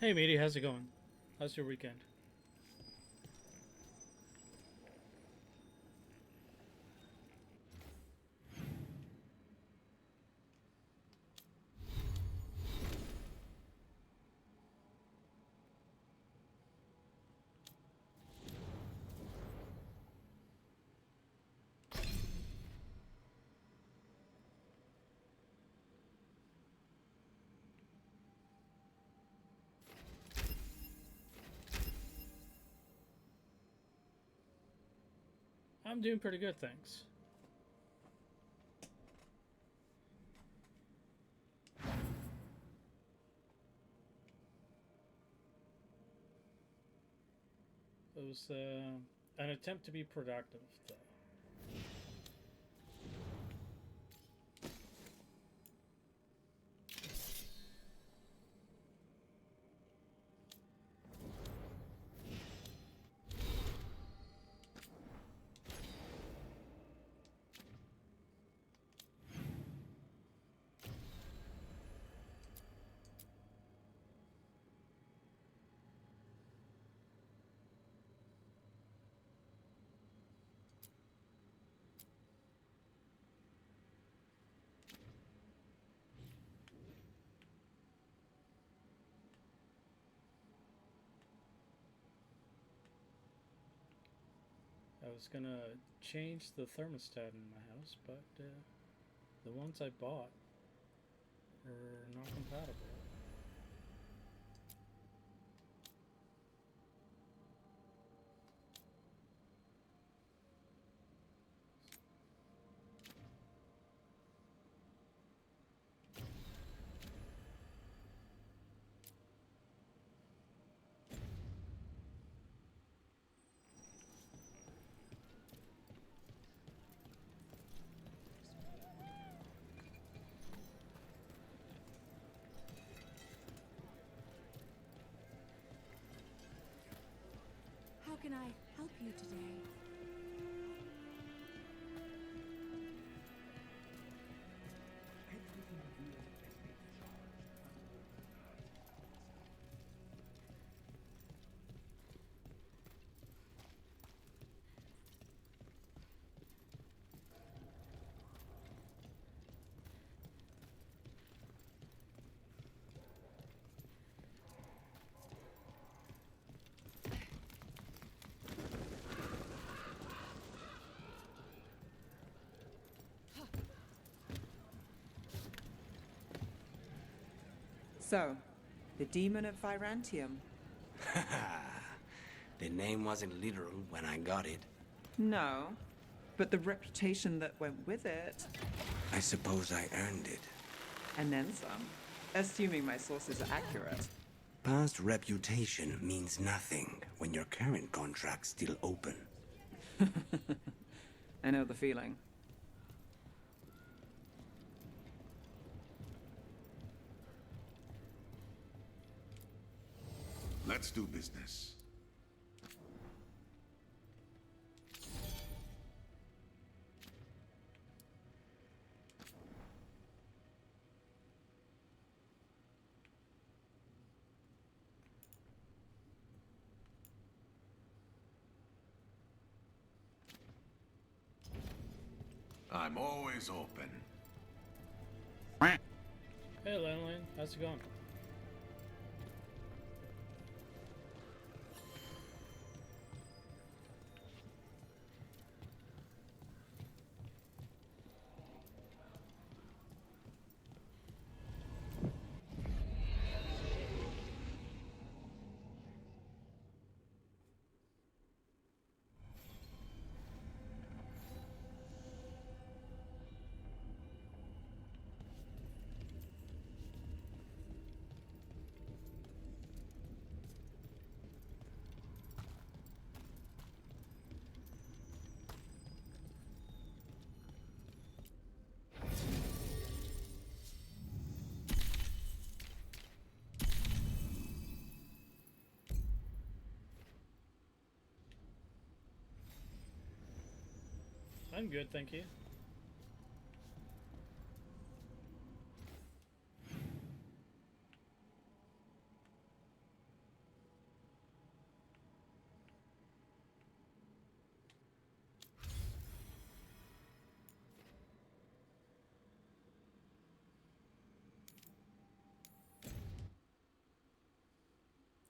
Hey, matey, how's it going? How's your weekend? I'm doing pretty good, thanks. It was an attempt to be productive, though. I was gonna change the thermostat in my house, but the ones I bought are not compatible. How can I help you today? So, the Demon of Virantium. The name wasn't literal when I got it. No, but the reputation that went with it, I suppose I earned it. and then some. Assuming my sources are accurate. Past reputation means nothing when your current contract's still open. I know the feeling. Let's do business. I'm always open. Hey, Landlane, how's it going? I'm good, thank you.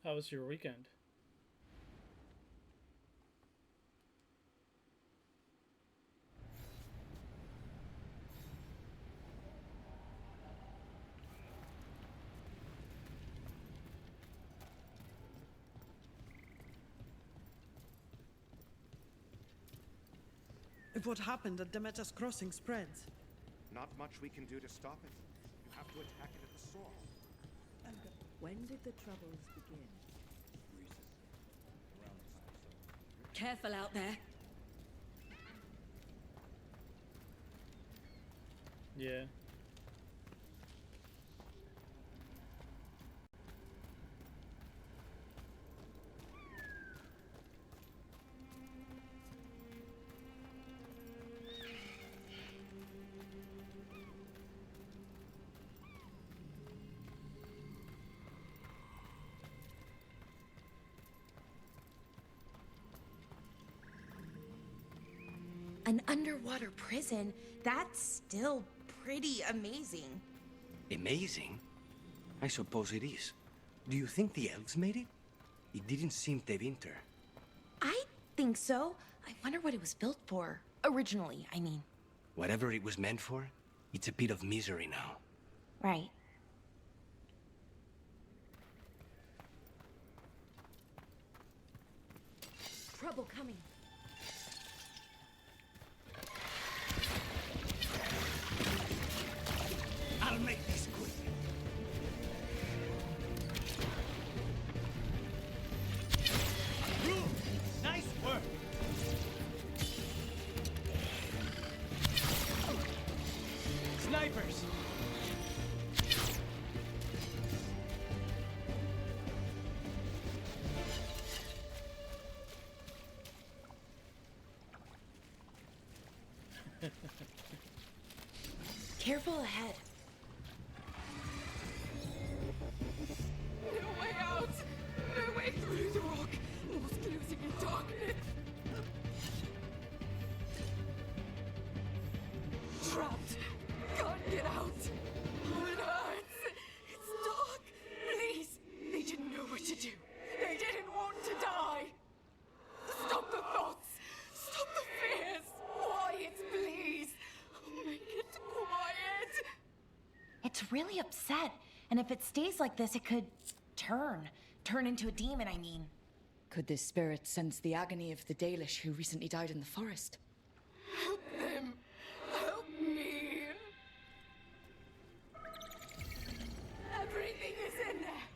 How was your weekend? If what happened at Demeter's Crossing spreads, Not much we can do to stop it. You have to attack it at the source. When did the troubles begin? Careful out there. Yeah. An underwater prison? That's still pretty amazing. Amazing? I suppose it is. Do you think the elves made it? It didn't seem to winter. I think so. I wonder what it was built for. Originally, I mean. Whatever it was meant for, it's a pit of misery now. Right. Trouble coming. I'll make this quick. Nice work! Snipers! Careful ahead. No way out! No way through the rock! Lost losing in darkness! Trapped! Can't get out! Oh, it hurts! It's dark! Please! They didn't know what to do! They didn't want to die! Stop the thoughts! Stop the fears! Quiet, please! Make it quiet! It's really upset. And if it stays like this, it could turn into a demon, I mean. Could this spirit sense the agony of the Dalish who recently died in the forest? Help them! Help me! Everything is in there!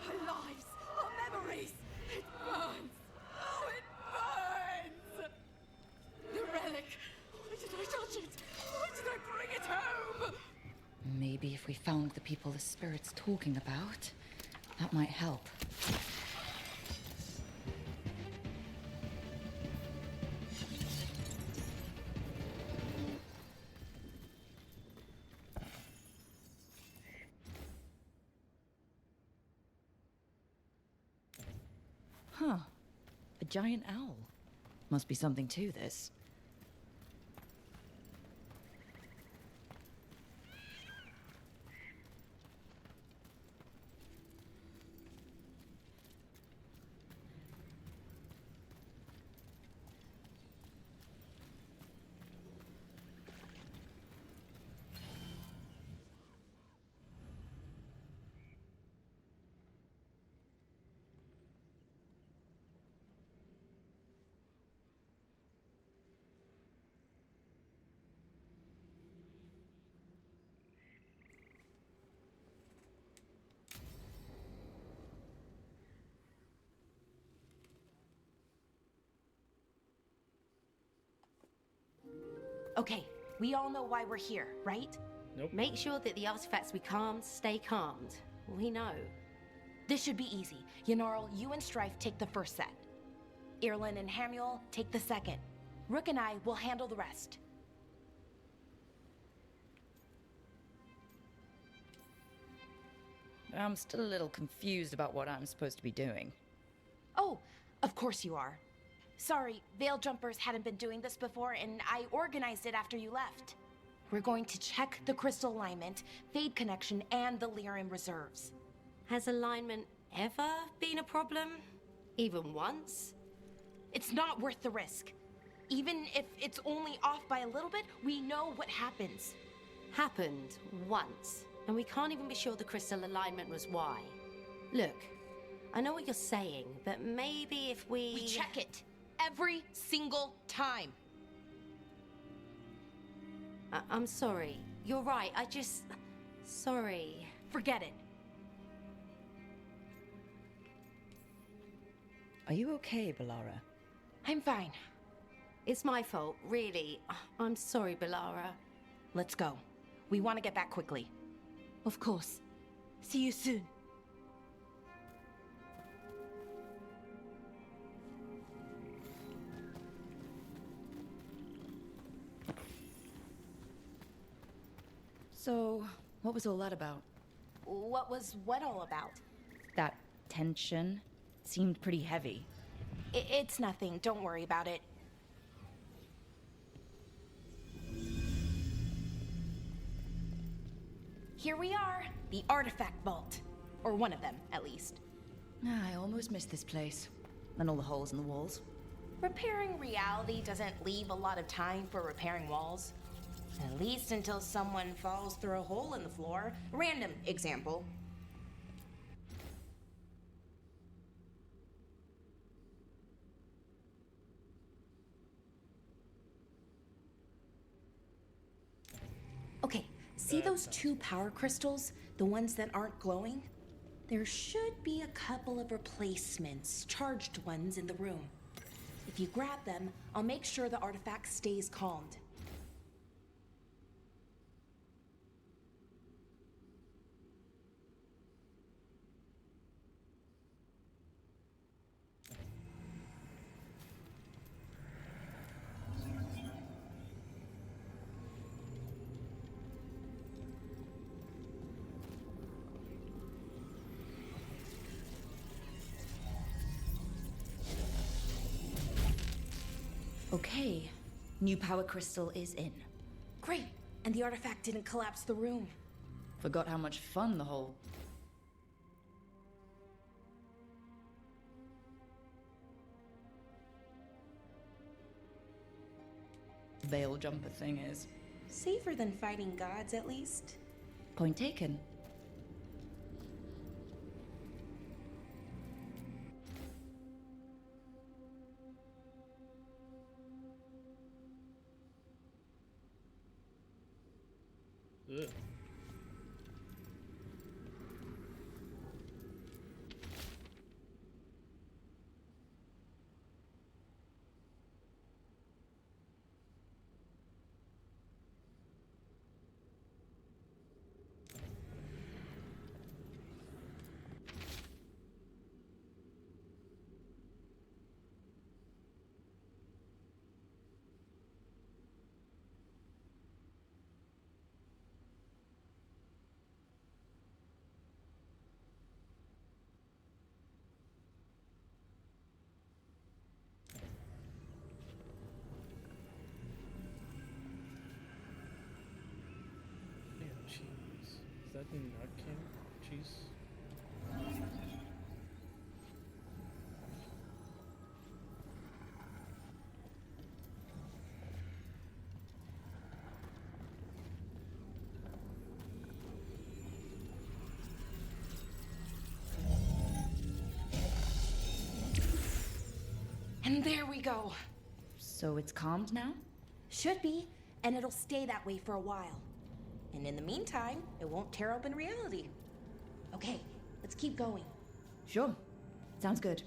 Our lives, our memories! It burns! Oh, it burns! The relic! Why did I touch it? Why did I bring it home? Maybe if we found the people the spirit's talking about, that might help. Huh. A giant owl. Must be something to this. Okay, we all know why we're here, right? Nope. Make sure that the artifacts we calmed stay calmed. We know. This should be easy. Yanarl, you and Strife take the first set. Irlin and Hamuel take the second. Rook and I will handle the rest. I'm still a little confused about what I'm supposed to be doing. Oh, of course you are. Sorry, Veil Jumpers hadn't been doing this before, and I organized it after you left. We're going to check the crystal alignment, fade connection, and the Lyran reserves. Has alignment ever been a problem? Even once? It's not worth the risk. Even if it's only off by a little bit, we know what happens. Happened once, and we can't even be sure the crystal alignment was why. Look, I know what you're saying, but maybe if We check it every single time. I'm sorry. You're right, Sorry. Forget it. Are you okay, Balara? I'm fine. It's my fault, really. I'm sorry, Balara. Let's go. We want to get back quickly. Of course. See you soon. So, what was all that about? What was what all about? That tension seemed pretty heavy. It's nothing. Don't worry about it. Here we are, the artifact vault. Or one of them, at least. I almost missed this place. And all the holes in the walls. Repairing reality doesn't leave a lot of time for repairing walls. At least until someone falls through a hole in the floor. Random example. Okay, see those two power crystals? The ones that aren't glowing? There should be a couple of replacements, charged ones in the room. If you grab them, I'll make sure the artifact stays calmed. Okay. New power crystal is in. Great, and the artifact didn't collapse the room. Forgot how much fun the whole... veil jumper thing is. Safer than fighting gods, at least. Point taken. Ugh. Yeah, cheese. Is that the nut can? Cheese? And there we go. So it's calmed now? Should be, and it'll stay that way for a while. And in the meantime, it won't tear open reality. Okay, let's keep going. Sure. Sounds good.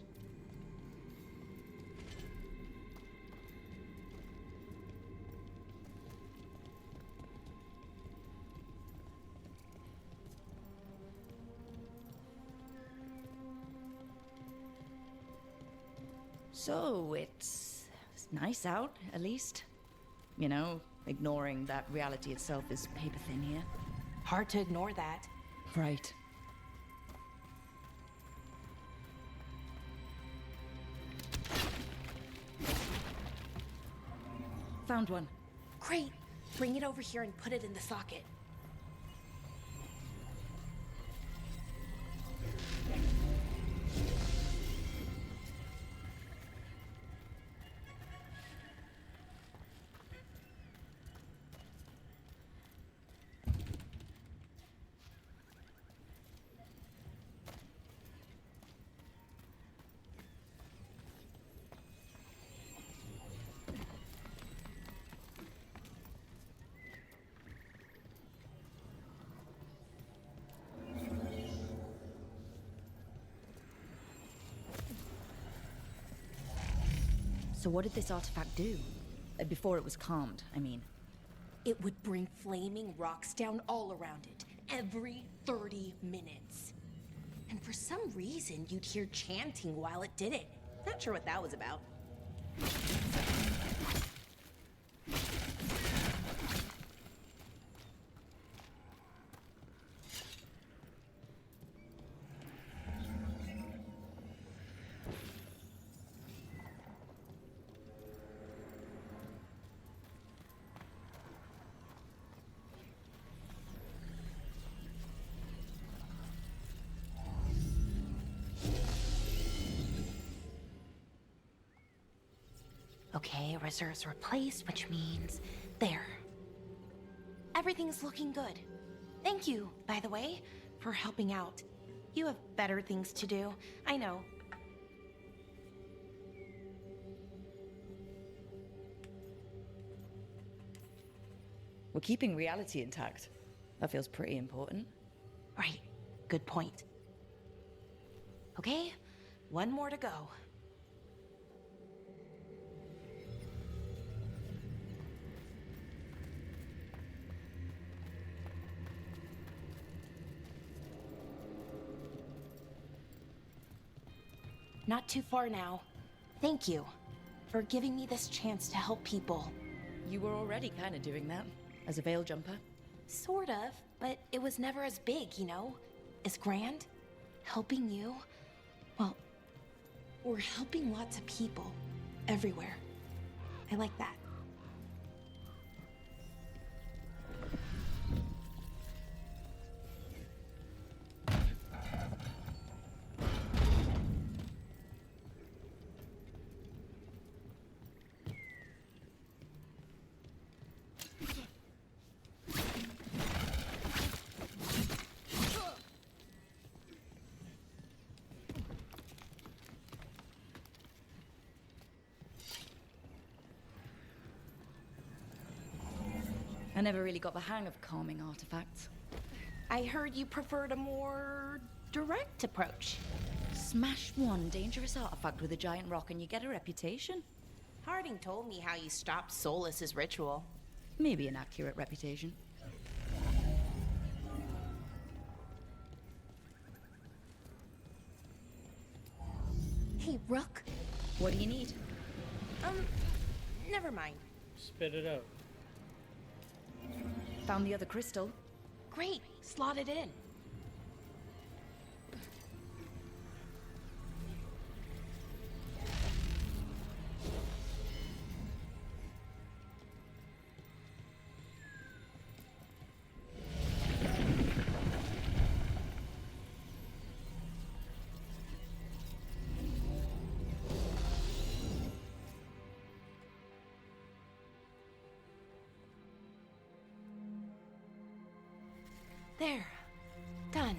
So, it's nice out, at least. You know, ignoring that reality itself is paper thin here. Hard to ignore that. Right. Found one. Great. Bring it over here and put it in the socket. So what did this artifact do? Before it was calmed, I mean. It would bring flaming rocks down all around it, every 30 minutes. And for some reason, you'd hear chanting while it did it. Not sure what that was about. Okay, reserves replaced, which means there. Everything's looking good. Thank you, by the way, for helping out. You have better things to do, I know. We're keeping reality intact. That feels pretty important. Right, good point. Okay, one more to go. Not too far now. Thank you for giving me this chance to help people. You were already kind of doing that, as a veil jumper. Sort of, but it was never as big, you know? As grand. Helping you, well, we're helping lots of people. Everywhere. I like that. I never really got the hang of calming artifacts. I heard you preferred a more direct approach. Smash one dangerous artifact with a giant rock and you get a reputation. Harding told me how you stopped Solus's ritual. Maybe an accurate reputation. Hey, Rook. What do you need? Never mind. Spit it out. Found the other crystal. Great, slot it in. There. Done.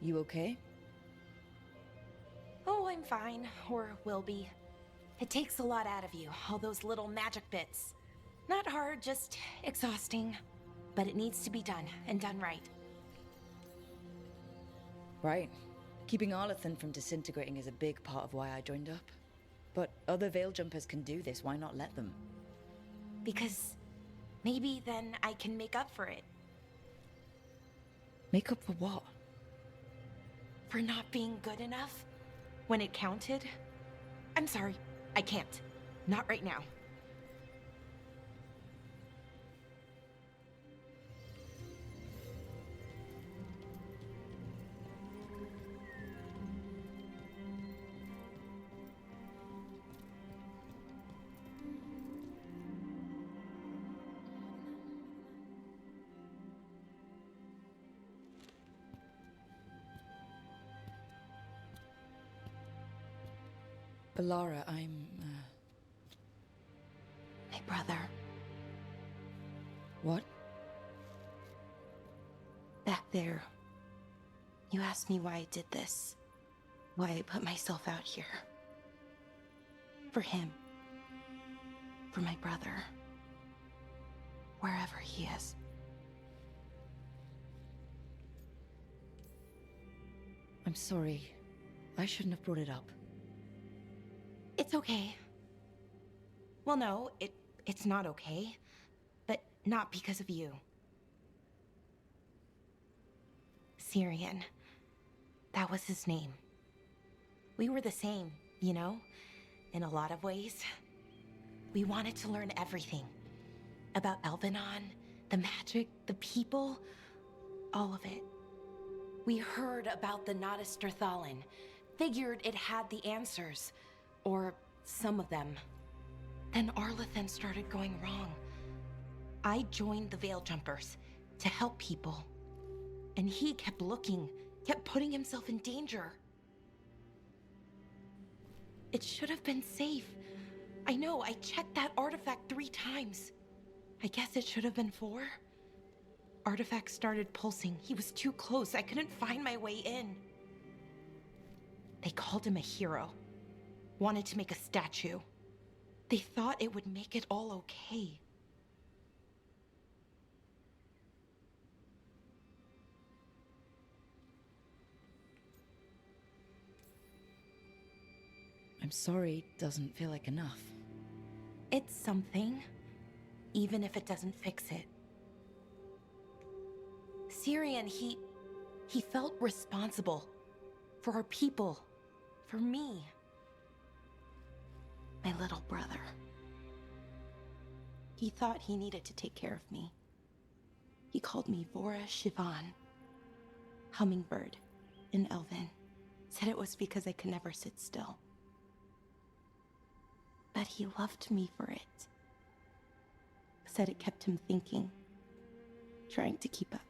You okay? Oh, I'm fine. Or will be. It takes a lot out of you, all those little magic bits. Not hard, just exhausting. But it needs to be done, and done right. Right. Keeping Arlathan from disintegrating is a big part of why I joined up. But other Veil Jumpers can do this, why not let them? Because maybe then I can make up for it. Make up for what? For not being good enough when it counted. I'm sorry, I can't. Not right now. Alara, I'm, My brother. What? Back there. You asked me why I did this. Why I put myself out here. For him. For my brother. Wherever he is. I'm sorry. I shouldn't have brought it up. It's okay. Well, no, it's not okay. But not because of you. Syrian. That was his name. We were the same, you know? In a lot of ways. We wanted to learn everything. About Elvenon, the magic, the people, all of it. We heard about the Notisterthalin. Figured it had the answers. Or some of them. Then Arlathan started going wrong. I joined the Veil Jumpers to help people. And he kept looking, kept putting himself in danger. It should have been safe. I know, I checked that artifact 3 times. I guess it should have been 4. Artifact started pulsing. He was too close. I couldn't find my way in. They called him a hero. Wanted to make a statue. They thought it would make it all okay. I'm sorry doesn't feel like enough. It's something, even if it doesn't fix it. Syrian, he felt responsible for our people, for me. My little brother. He thought he needed to take care of me. He called me Vora Shivan, hummingbird in Elven. Said it was because I could never sit still. But he loved me for it. Said it kept him thinking, trying to keep up.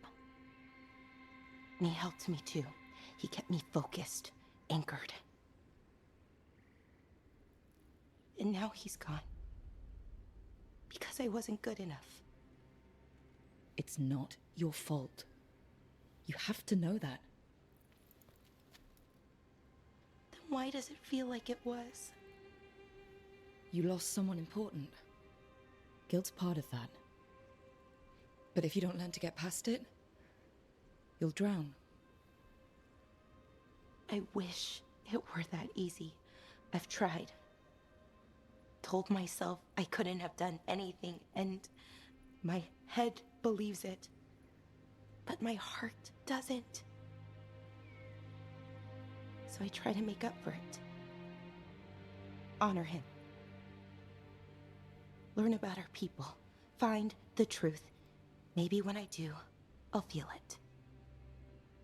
And he helped me too. He kept me focused, anchored. And now he's gone. Because I wasn't good enough. It's not your fault. You have to know that. Then why does it feel like it was? You lost someone important. Guilt's part of that. But if you don't learn to get past it, you'll drown. I wish it were that easy. I've tried. Told myself I couldn't have done anything, and my head believes it. But my heart doesn't. So I try to make up for it. Honor him. Learn about our people. Find the truth. Maybe when I do, I'll feel it.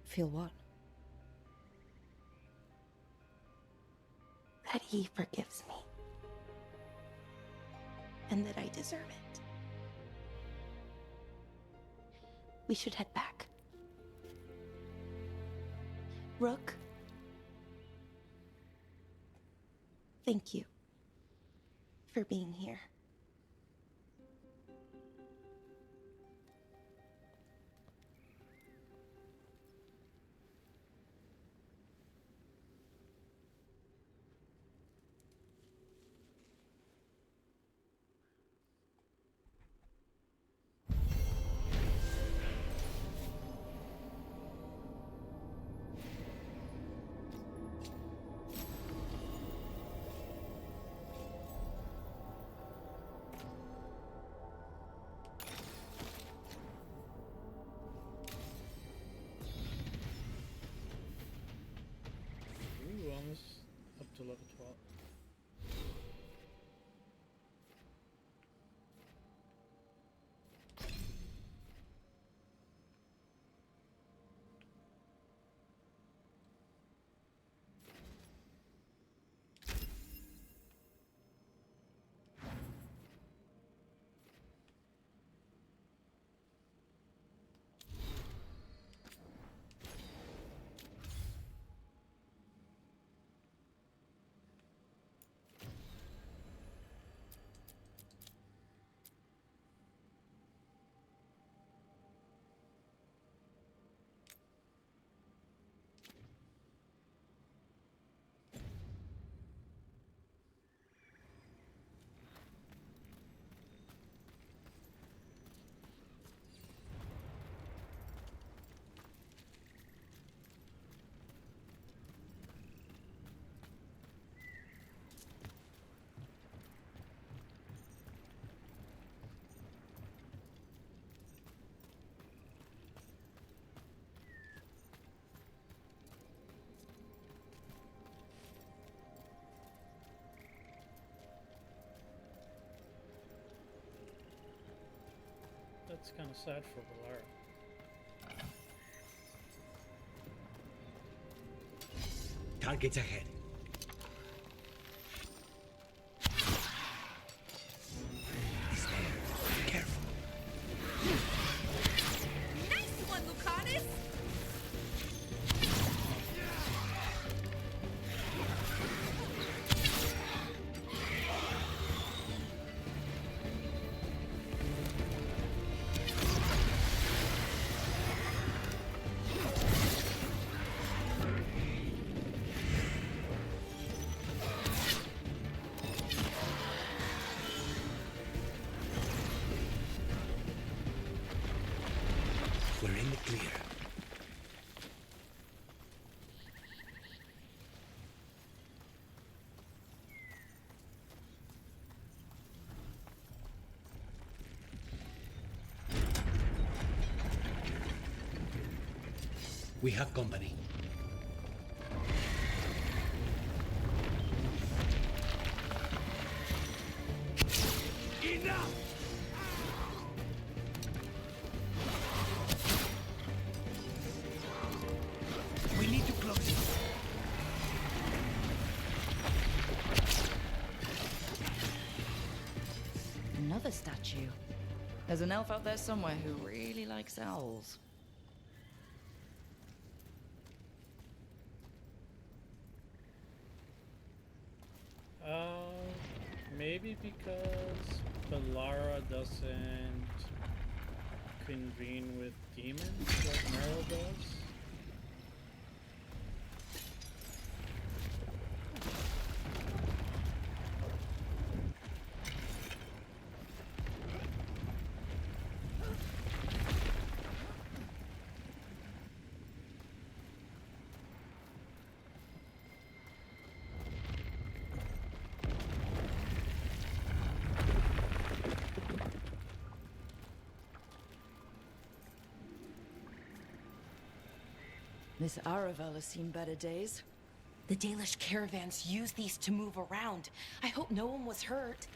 Feel what? That he forgives me. And that I deserve it. We should head back. Rook. Thank you for being here. Ooh, almost up to level 12. That's kind of sad for Valara. Targets ahead. He's there. Careful. Nice one, Lucanus! We're in the clear. We have company. Enough! We need to close it. Another statue. There's an elf out there somewhere who really likes owls. Maybe because Valara doesn't convene with demons like Meryl does. This Aravel has seen better days. The Dalish caravans use these to move around. I hope no one was hurt.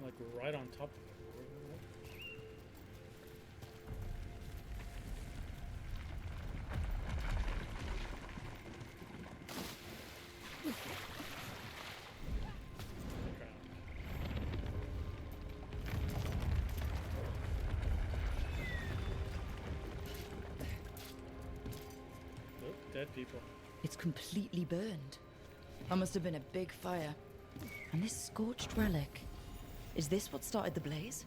Like right on top of it. Dead people. It's completely burned. That must have been a big fire. And this scorched relic. Is this what started the blaze?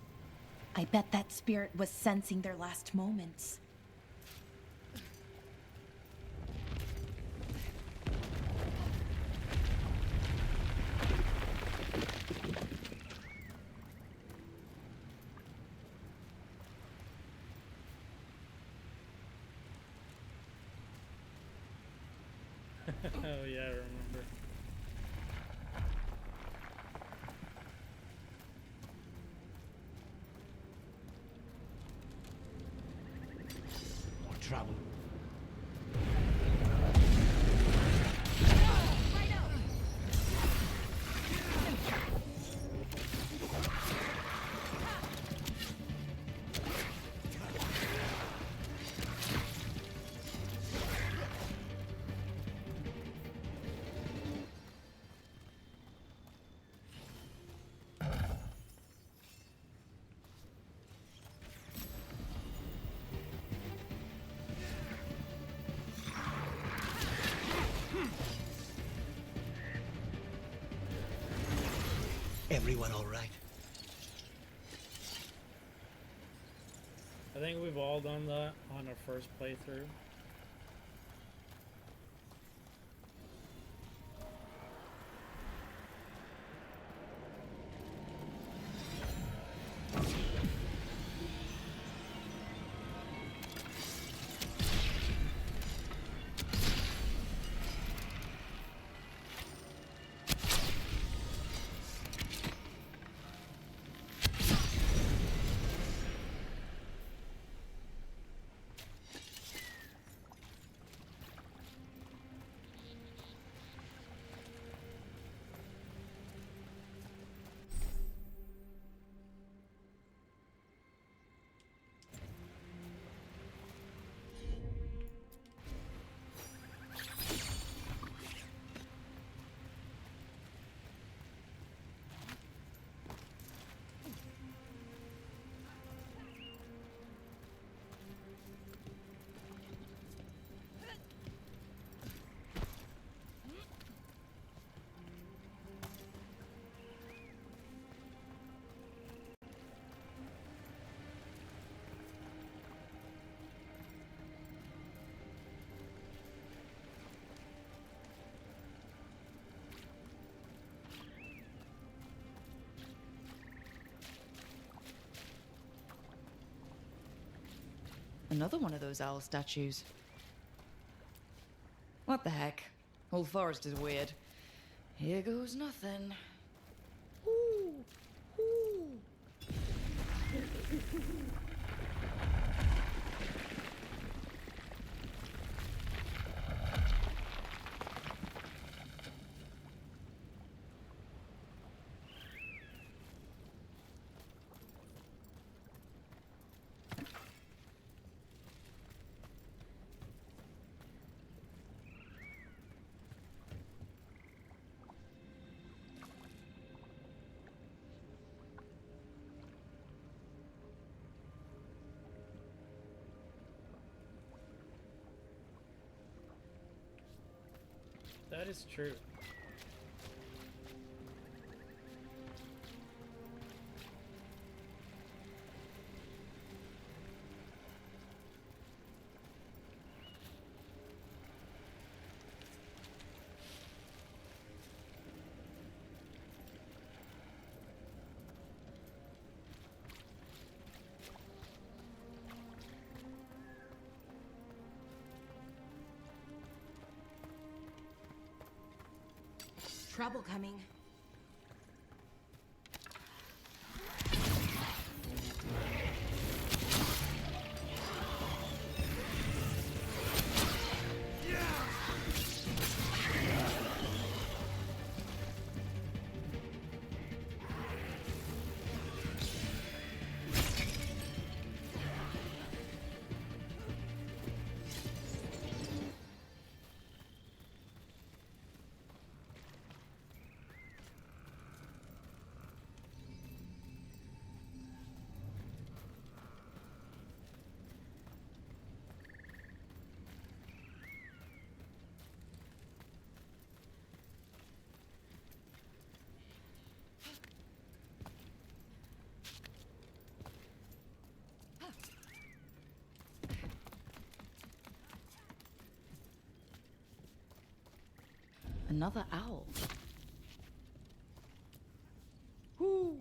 I bet that spirit was sensing their last moments. Oh yeah, I remember. More trouble. Everyone all right? I think we've all done that on our first playthrough. Another one of those owl statues. What the heck? Old Forest is weird. Here goes nothing. Ooh, ooh. That is true. Trouble coming. Another owl. Hoo!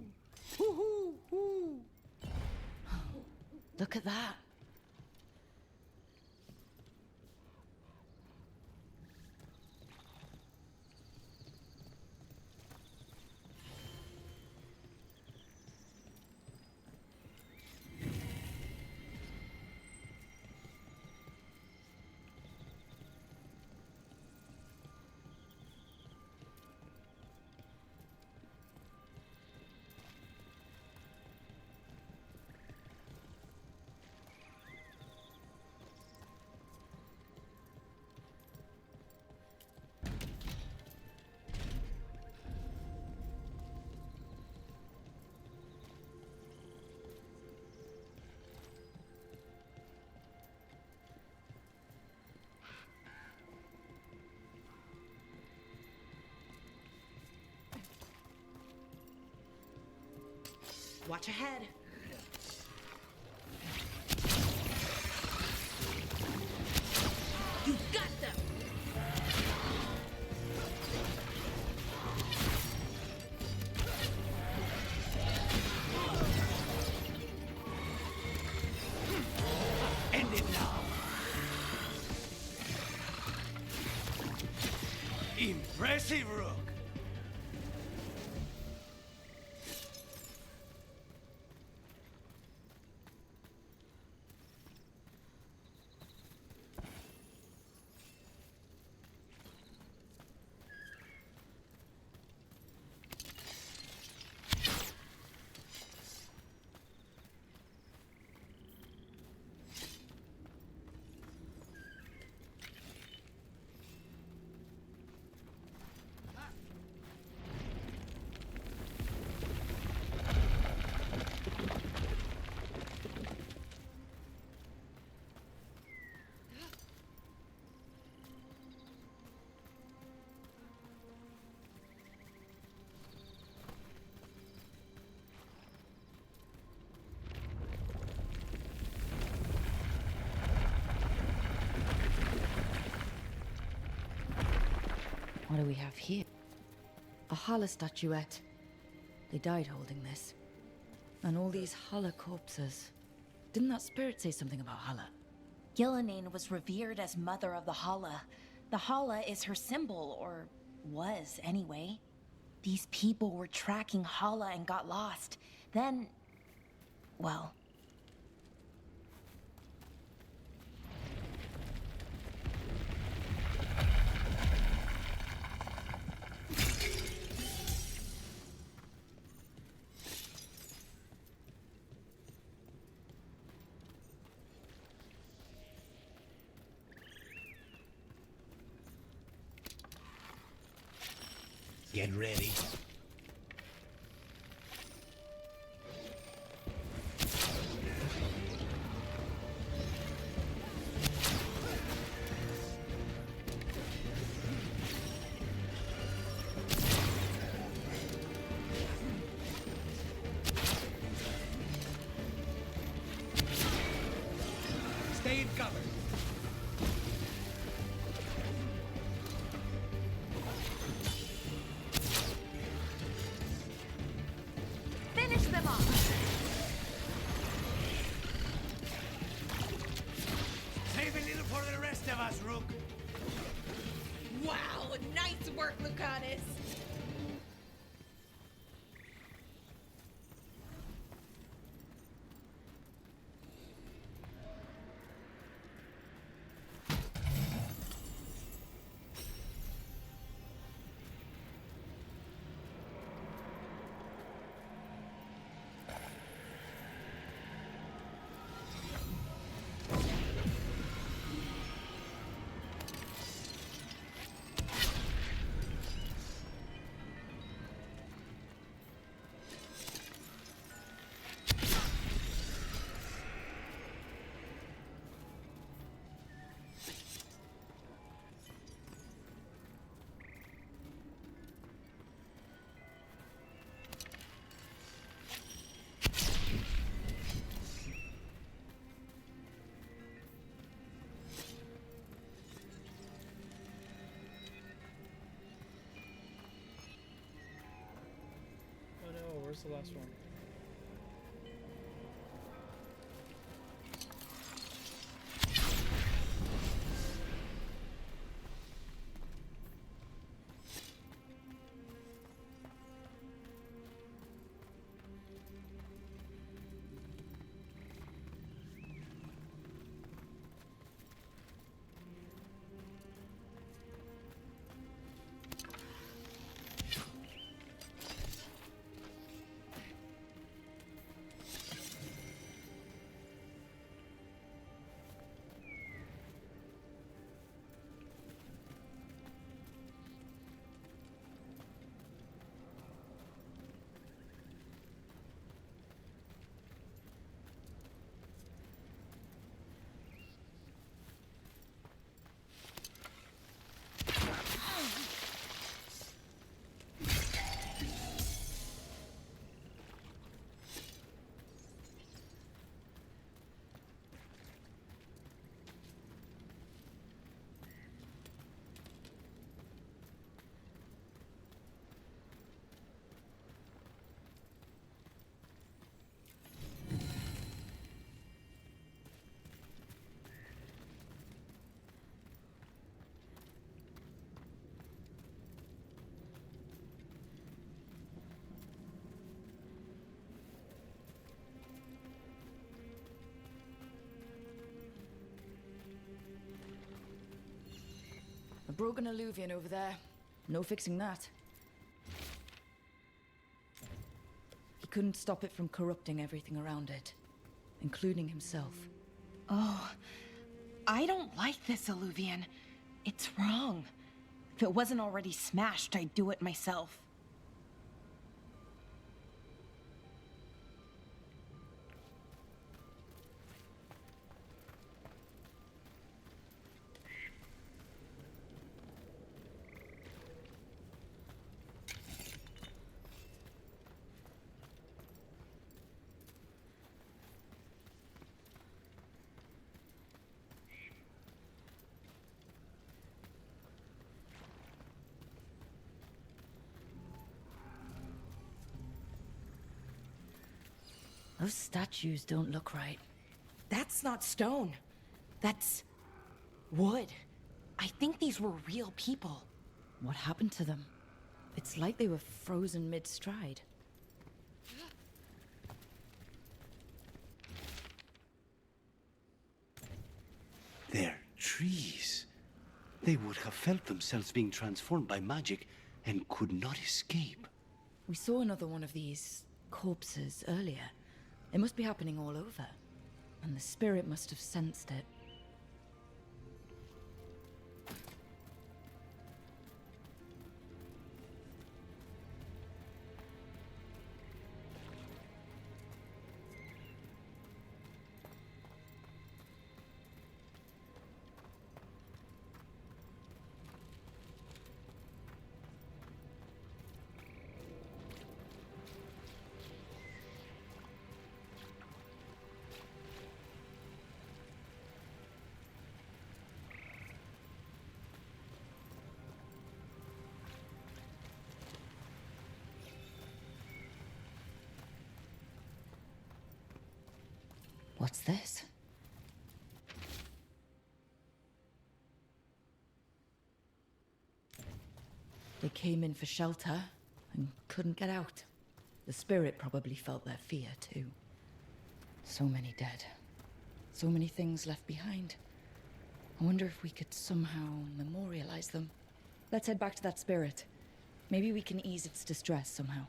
Hoo hoo hoo! Look at that. Watch ahead. You got them! End it now. Impressive, Rook. What do we have here? A Hala statuette. They died holding this. And all these Hala corpses. Didn't that spirit say something about Hala? Gillenane was revered as Mother of the Hala. The Hala is her symbol, or was anyway. These people were tracking Hala and got lost. Then, well... Get ready. Stay in cover. Finish them off! Save a little for the rest of us, Rook. Wow, nice work, Lucanus. Oh no, where's the last one? A broken alluvian over there. No fixing that. He couldn't stop it from corrupting everything around it, including himself. Oh, I don't like this alluvian. It's wrong. If it wasn't already smashed, I'd do it myself. Those statues don't look right. That's not stone. That's wood. I think these were real people. What happened to them? It's like they were frozen mid-stride. They're trees. They would have felt themselves being transformed by magic and could not escape. We saw another one of these corpses earlier. It must be happening all over. And the spirit must have sensed it. What's this? They came in for shelter and couldn't get out. The spirit probably felt their fear too. So many dead. So many things left behind. I wonder if we could somehow memorialize them. Let's head back to that spirit. Maybe we can ease its distress somehow.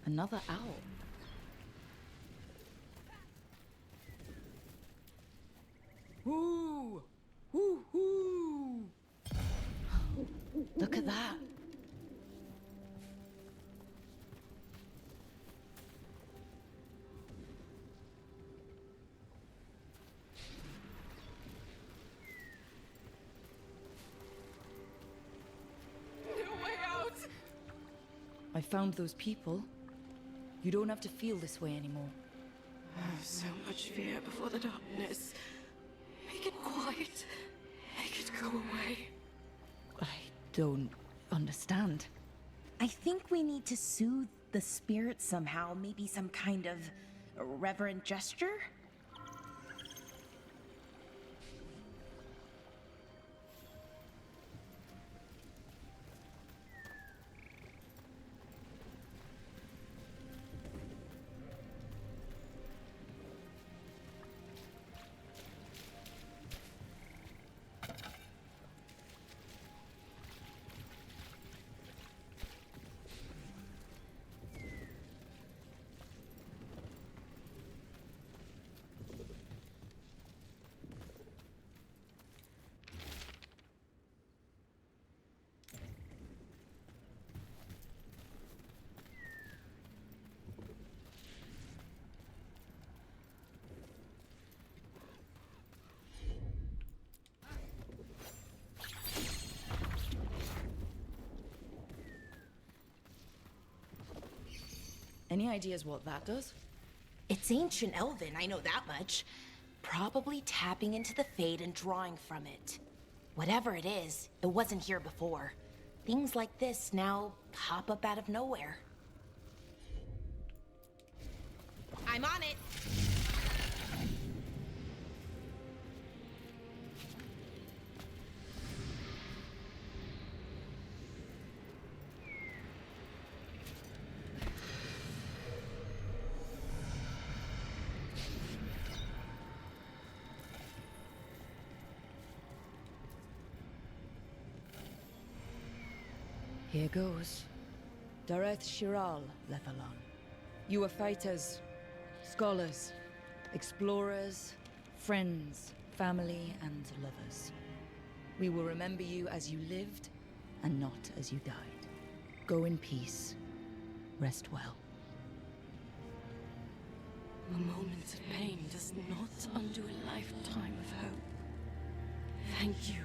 Another owl. Ooh! Ooh, ooh! Look at that. No way out! I found those people. You don't have to feel this way anymore. So much fear before the darkness. Make it quiet. Make it go away. I don't understand. I think we need to soothe the spirit somehow. Maybe some kind of reverent gesture? Any ideas what that does? It's ancient Elven, I know that much. Probably tapping into the Fade and drawing from it. Whatever it is, it wasn't here before. Things like this now pop up out of nowhere. I'm on it! Here goes. Dareth Shiral, Lethalon. You are fighters, scholars, explorers, friends, family, and lovers. We will remember you as you lived, and not as you died. Go in peace. Rest well. A moment of pain does not undo a lifetime of hope. Thank you.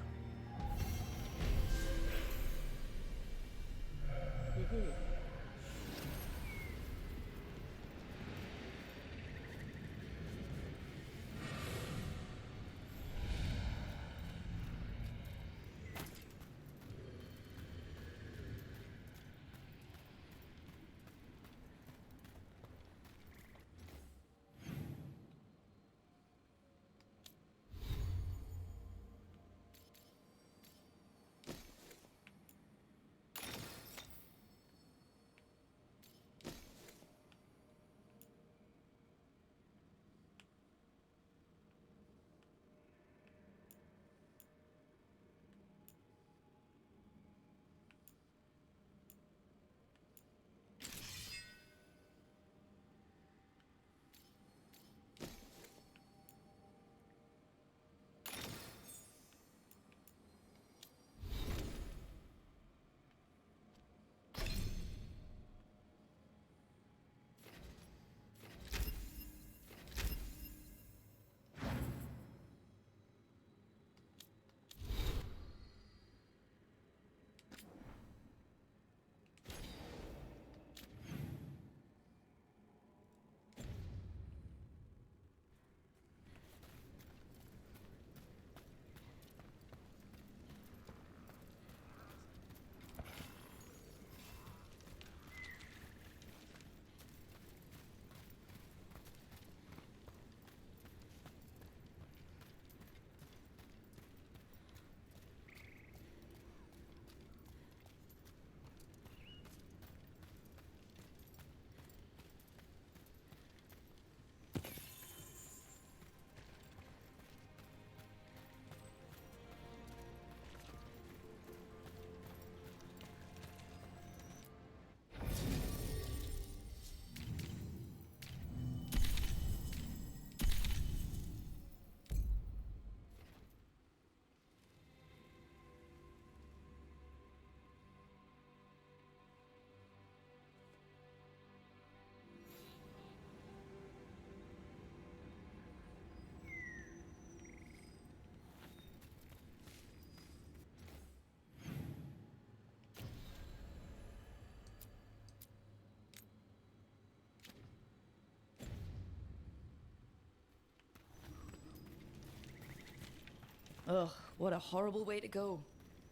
Ugh, what a horrible way to go.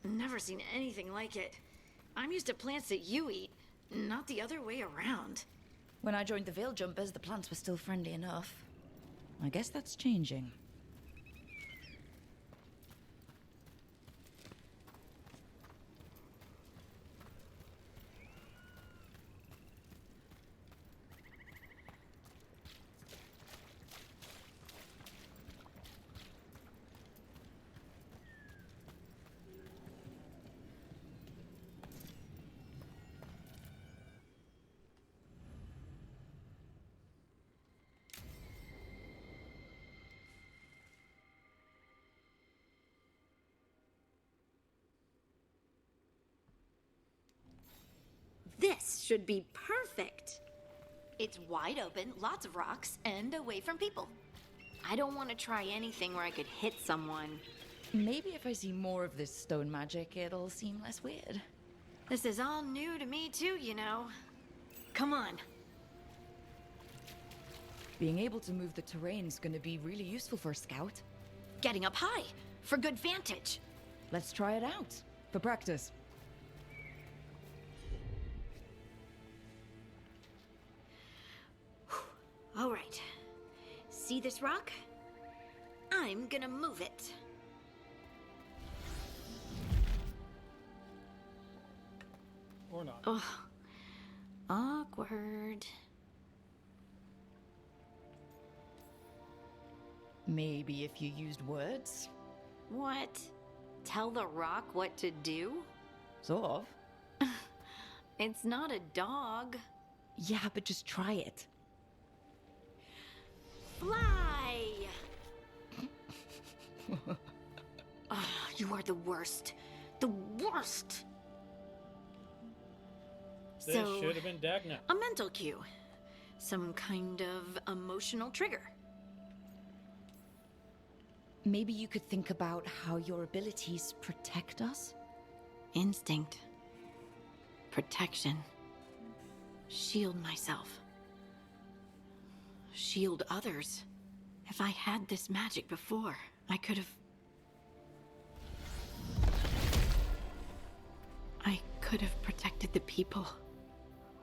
Never seen anything like it. I'm used to plants that you eat, not the other way around. When I joined the Veil Jumpers, the plants were still friendly enough. I guess that's changing. This should be perfect. It's wide open, lots of rocks, and away from people. I don't want to try anything where I could hit someone. Maybe if I see more of this stone magic, it'll seem less weird. This is all new to me too, you know. Come on. Being able to move the terrain's gonna be really useful for a scout. Getting up high, for good vantage. Let's try it out, for practice. All right. See this rock? I'm gonna move it. Or not. Ugh. Awkward. Maybe if you used words? What? Tell the rock what to do? Sort of. It's not a dog. Yeah, but just try it. Fly! Ah, you are the worst. The worst! This So, should have been Dagna. a mental cue. Some kind of emotional trigger. Maybe you could think about how your abilities protect us? Instinct. Protection. Shield myself. Shield others. If I had this magic before, I could have... I could have protected the people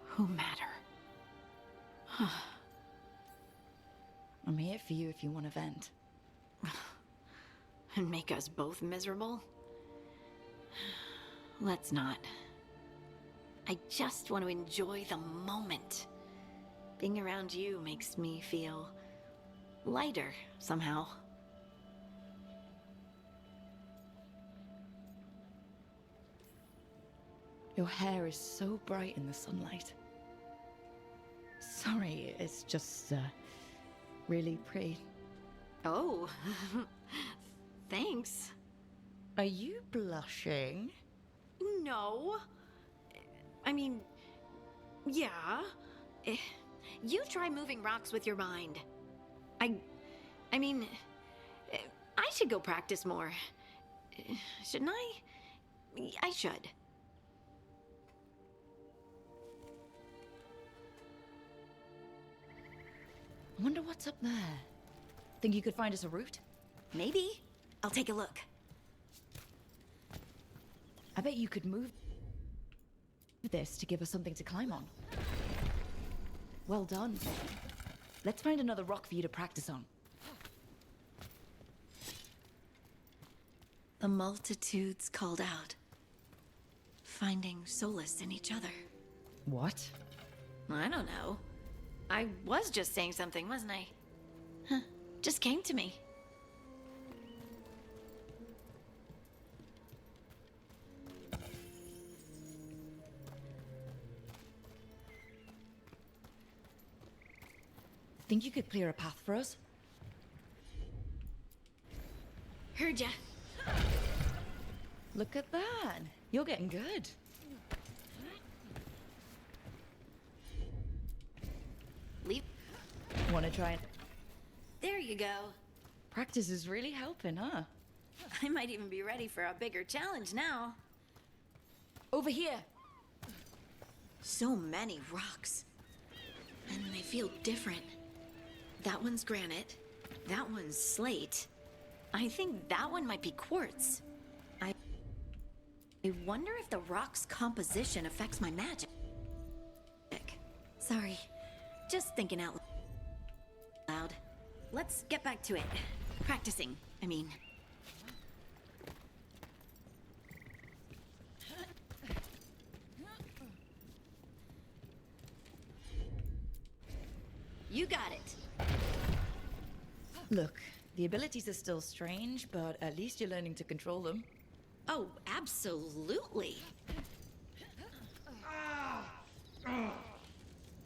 who matter. I'm here for you if you want to vent. And make us both miserable? Let's not. I just want to enjoy the moment. Being around you makes me feel lighter somehow. Your hair is so bright in the sunlight. Sorry, it's just, really pretty. Oh, thanks. Are you blushing? No. I mean, yeah. You try moving rocks with your mind. I mean, I should go practice more. Shouldn't I? I should. I wonder what's up there. Think you could find us a route? Maybe. I'll take a look. I bet you could move this to give us something to climb on. Well done. Let's find another rock for you to practice on. The multitudes called out, finding solace in each other. What? I don't know. I was just saying something, wasn't I? Huh. Just came to me. Think you could clear a path for us? Heard ya. Look at that. You're getting good. Leave. Want to try it? There you go. Practice is really helping, huh? I might even be ready for a bigger challenge now. Over here. So many rocks. And they feel different. That one's granite. That one's slate. I think that one might be quartz. I wonder if the rock's composition affects my magic. Sorry. Just thinking out loud. Let's get back to it. Practicing, I mean. You got it. Look, the abilities are still strange, but at least you're learning to control them. Oh, absolutely.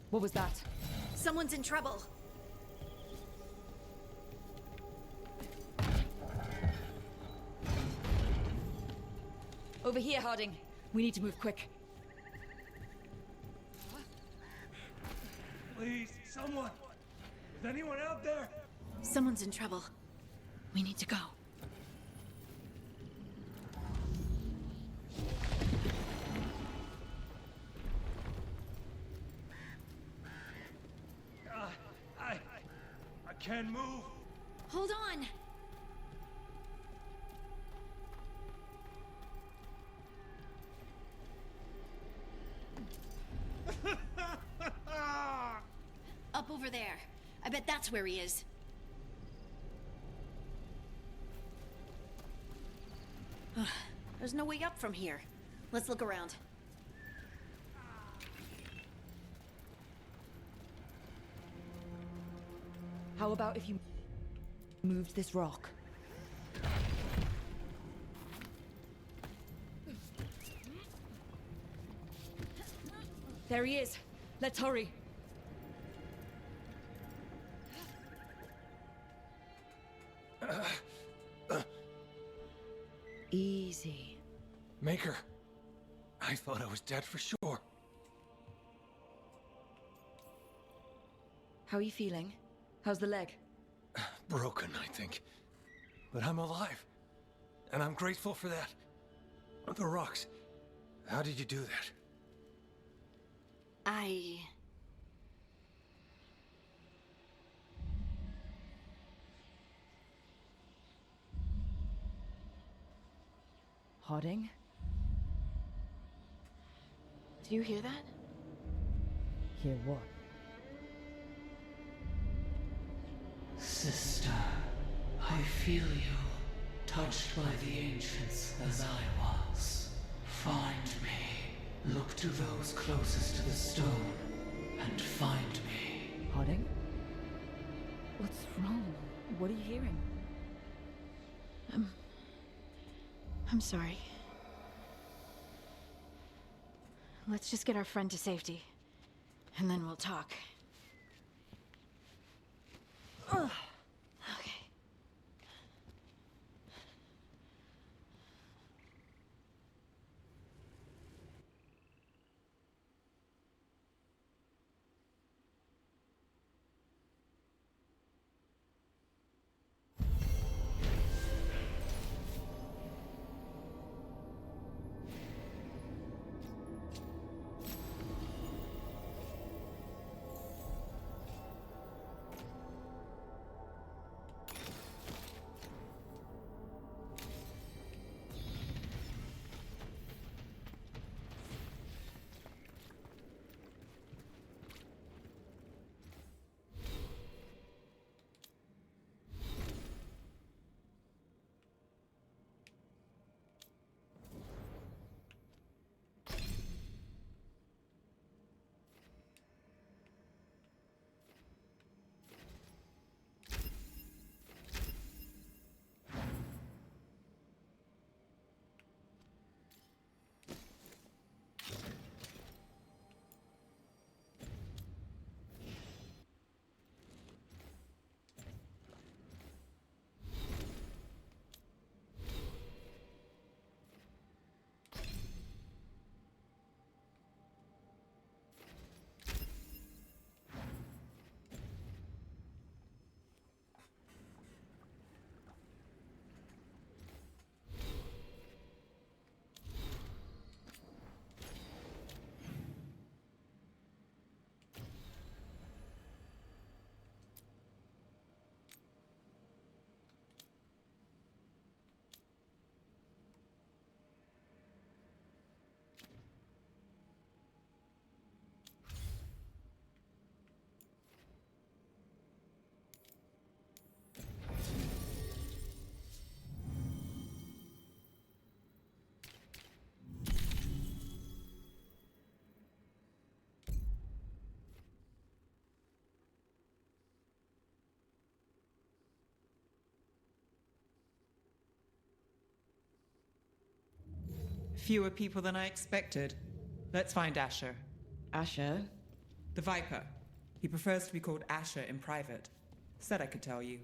What was that? Someone's in trouble. Over here, Harding. We need to move quick. Please, someone! Is anyone out there? Someone's in trouble. We need to go. I can't move. Hold on. Up over there. I bet that's where he is. There's no way up from here. Let's look around. How about if you moved this rock? There he is. Let's hurry. Easy. Maker. I thought I was dead for sure. How are you feeling? How's the leg? Broken, I think. But I'm alive. And I'm grateful for that. The rocks. How did you do that? Harding? Do you hear that? Hear what? Sister, I feel you, touched by the ancients as I was. Find me. Look to those closest to the stone, and find me. Harding? What's wrong? What are you hearing? I'm sorry. Let's just get our friend to safety, and then we'll talk. Okay. Fewer people than I expected. Let's find Asher. Asher? The Viper. He prefers to be called Asher in private. Said I could tell you.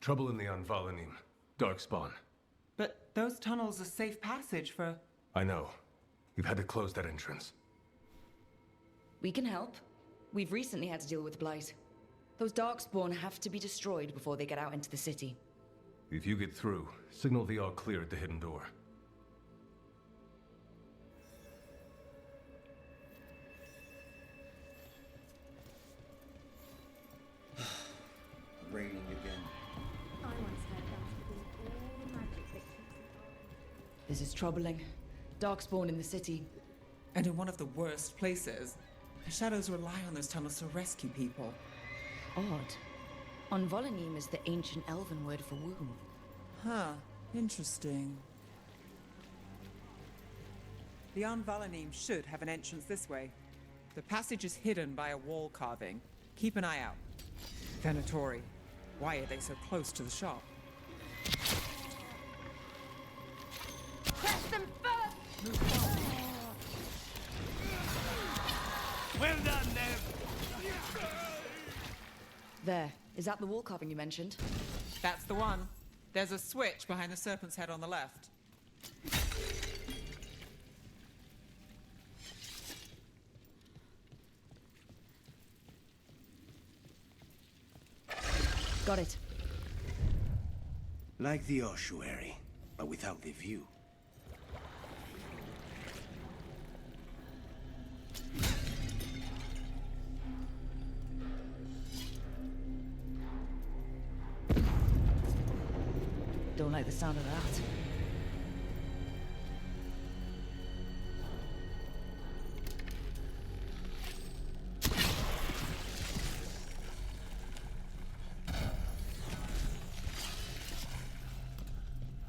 Trouble in the Anvalanim. Darkspawn. But those tunnels are safe passage for... I know. We've had to close that entrance. We can help. We've recently had to deal with Blight. Those Darkspawn have to be destroyed before they get out into the city. If you get through, signal the all clear at the hidden door. Raining again. This is troubling. Darkspawn in the city. And in one of the worst places. The Shadows rely on those tunnels to rescue people. Odd. On Volanim is the ancient elven word for womb. Huh. Interesting. The Anvalanim should have an entrance this way. The passage is hidden by a wall carving. Keep an eye out. Venatori. Why are they so close to the shop? Press them first! Well done, Nev! There. Is that the wall carving you mentioned? That's the one. There's a switch behind the serpent's head on the left. Got it. Like the ossuary, but without the view. Don't like the sound of that.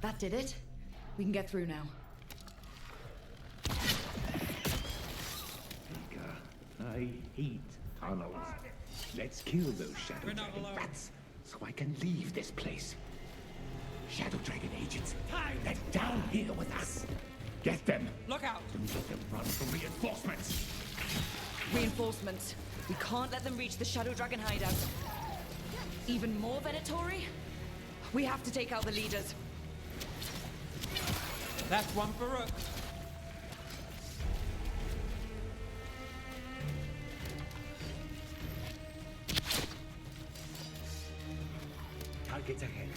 That did it. We can get through now. I hate tunnels. Let's kill those Shadow Dragon bats so I can leave this place. Shadow Dragon agents, they're down here with us. Get them. Look out! Don't let them run from reinforcements. Reinforcements. We can't let them reach the Shadow Dragon hideout. Even more Venatori? We have to take out the leaders. That's one for Rook. Targets ahead.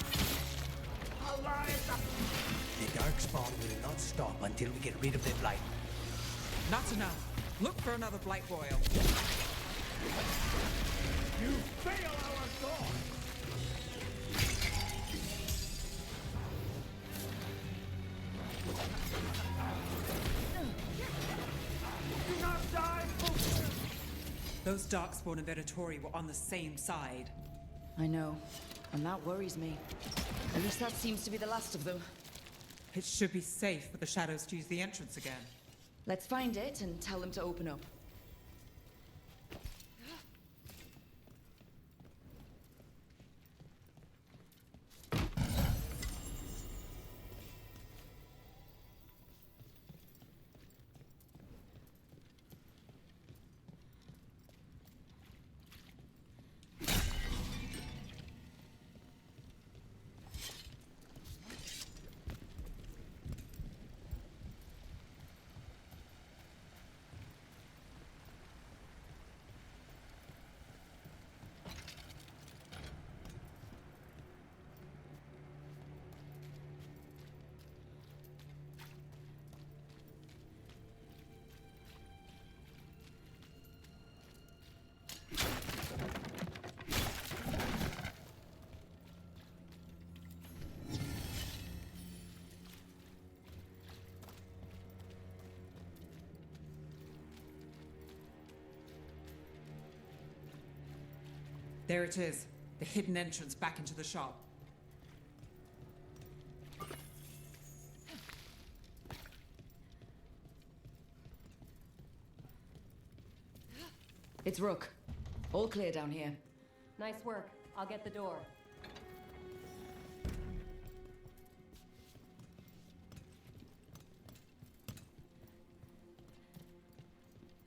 The Darkspawn will not stop until we get rid of their blight. Not enough. Look for another blight boil. You fail our cause! Do not die, Fulton! Those Darkspawn and Venatori were on the same side. I know, and that worries me. At least that seems to be the last of them. It should be safe for the Shadows to use the entrance again. Let's find it and tell them to open up. There it is. The hidden entrance back into the shop. It's Rook. All clear down here. Nice work. I'll get the door.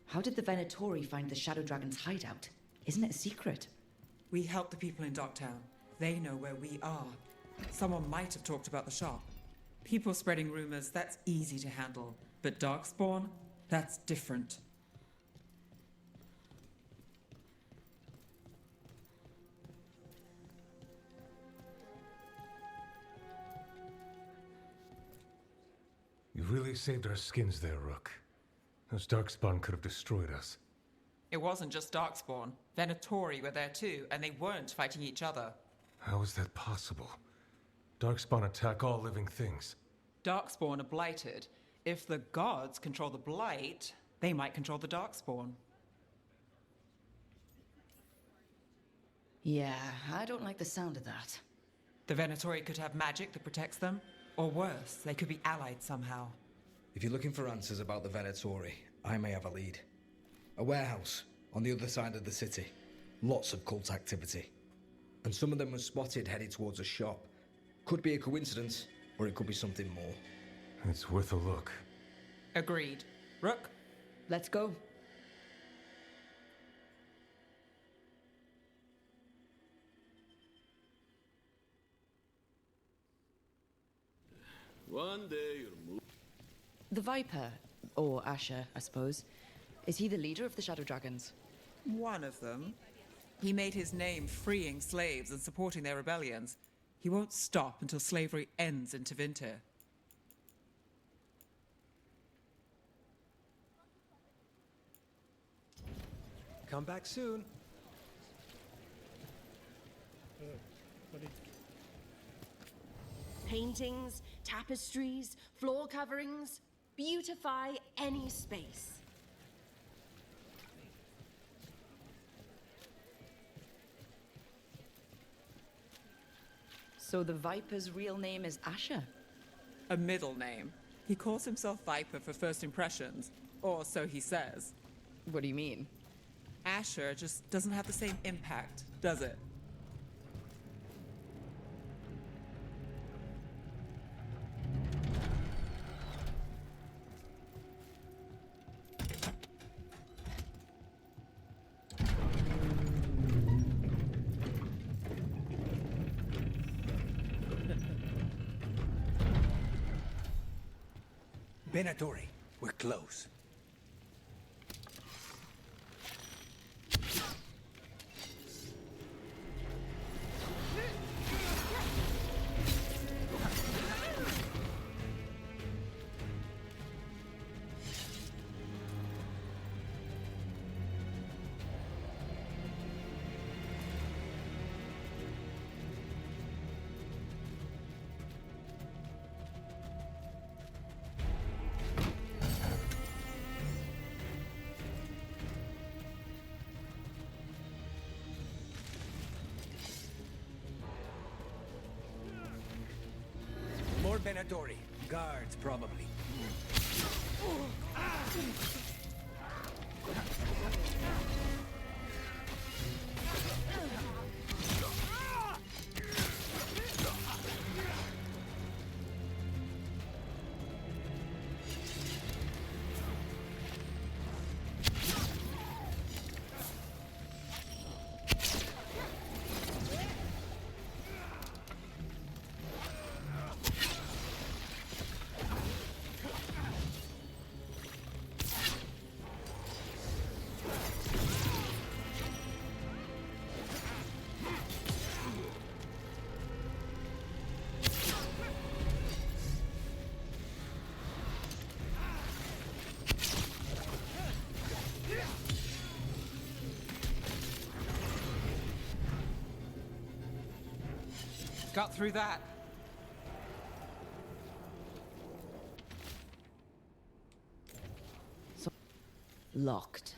How did the Venatori find the Shadow Dragon's hideout? Isn't it a secret? We help the people in Docktown. They know where we are. Someone might have talked about the shop. People spreading rumors, that's easy to handle. But Darkspawn? That's different. You really saved our skins there, Rook. Those Darkspawn could have destroyed us. It wasn't just Darkspawn. Venatori were there too, and they weren't fighting each other. How is that possible? Darkspawn attack all living things. Darkspawn are blighted. If the gods control the blight, they might control the Darkspawn. Yeah, I don't like the sound of that. The Venatori could have magic that protects them, or worse, they could be allied somehow. If you're looking for answers about the Venatori, I may have a lead. A warehouse on the other side of the city. Lots of cult activity. And some of them were spotted headed towards a shop. Could be a coincidence, or it could be something more. It's worth a look. Agreed. Rook? Let's go. One day you'll move. The Viper, or Asher, I suppose. Is he the leader of the Shadow Dragons? One of them. He made his name freeing slaves and supporting their rebellions. He won't stop until slavery ends in Tevinter. Come back soon. Paintings, tapestries, floor coverings. Beautify any space. So the Viper's real name is Asher? A middle name. He calls himself Viper for first impressions, or so he says. What do you mean? Asher just doesn't have the same impact, does it? Venatori, we're close. More Venatori. Guards, probably. Got through that. So, locked.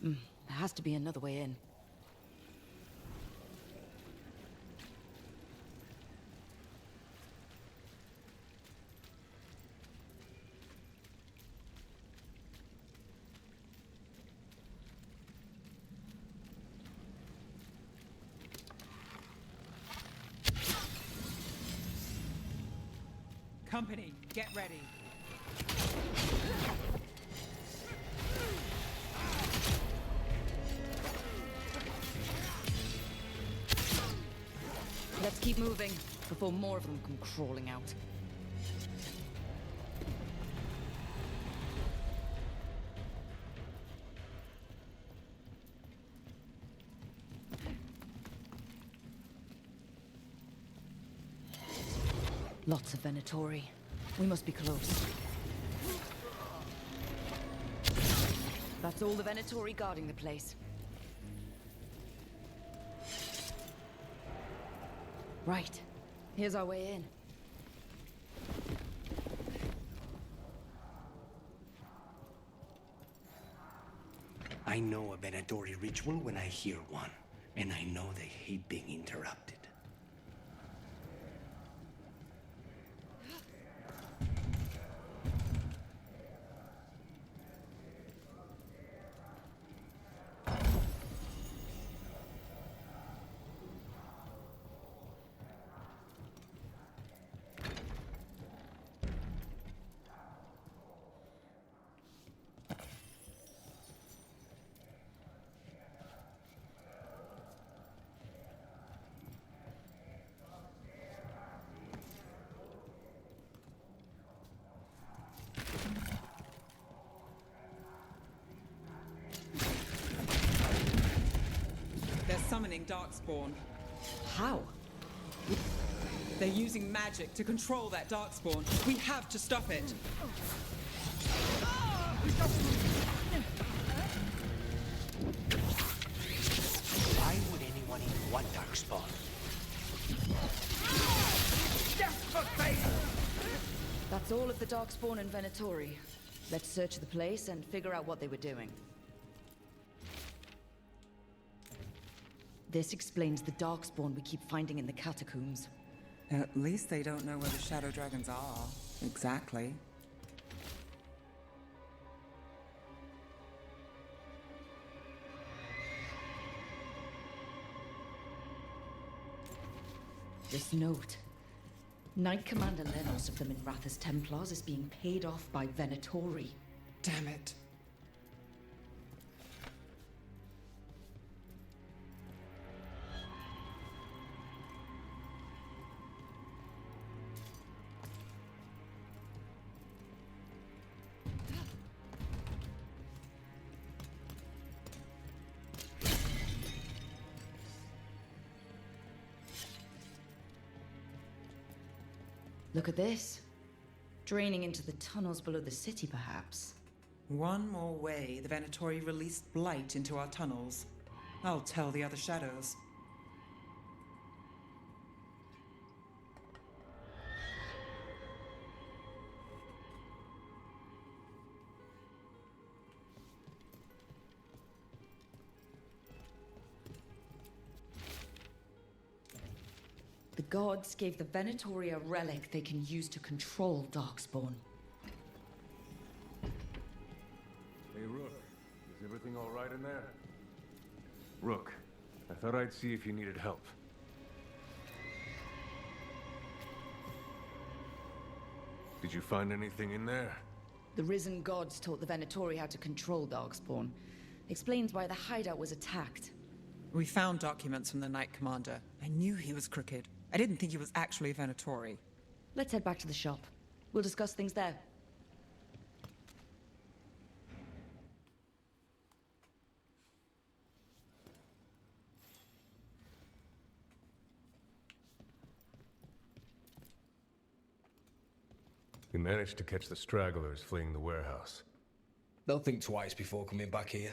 There has to be another way in. Company, get ready. Let's keep moving before more of them come crawling out. Lots of Venatori. We must be close. That's all the Venatori guarding the place. Right. Here's our way in. I know a Venatori ritual when I hear one. And I know they hate being interrupted. They're summoning Darkspawn. How? They're using magic to control that Darkspawn. We have to stop it. Why would anyone even want Darkspawn? That's all of the Darkspawn and Venatori. Let's search the place and figure out what they were doing. This explains the Darkspawn we keep finding in the catacombs. At least they don't know where the Shadow Dragons are. Exactly. This note. Knight Commander Lenos of the Minrathous Templars is being paid off by Venatori. Damn it. Look at this. Draining into the tunnels below the city, perhaps. One more way the Venatori released blight into our tunnels. I'll tell the other shadows. The gods gave the Venatori a relic they can use to control Darkspawn. Hey, Rook. Is everything all right in there? Rook, I thought I'd see if you needed help. Did you find anything in there? The risen gods taught the Venatori how to control Darkspawn. Explains why the hideout was attacked. We found documents from the Knight Commander. I knew he was crooked. I didn't think he was actually Venatori. Let's head back to the shop. We'll discuss things there. We managed to catch the stragglers fleeing the warehouse. They'll think twice before coming back here.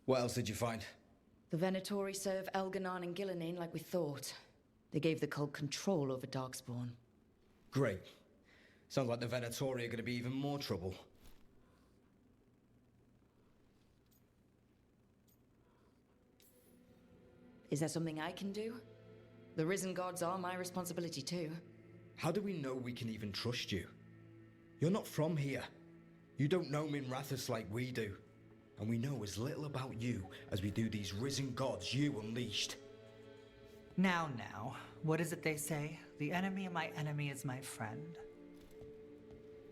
What else did you find? The Venatori serve Elganon and Gillenane like we thought. They gave the cult control over Darkspawn. Great. Sounds like the Venatori are going to be even more trouble. Is there something I can do? The risen gods are my responsibility too. How do we know we can even trust you? You're not from here. You don't know Minrathous like we do. And we know as little about you as we do these risen gods you unleashed. Now, what is it they say? The enemy of my enemy is my friend.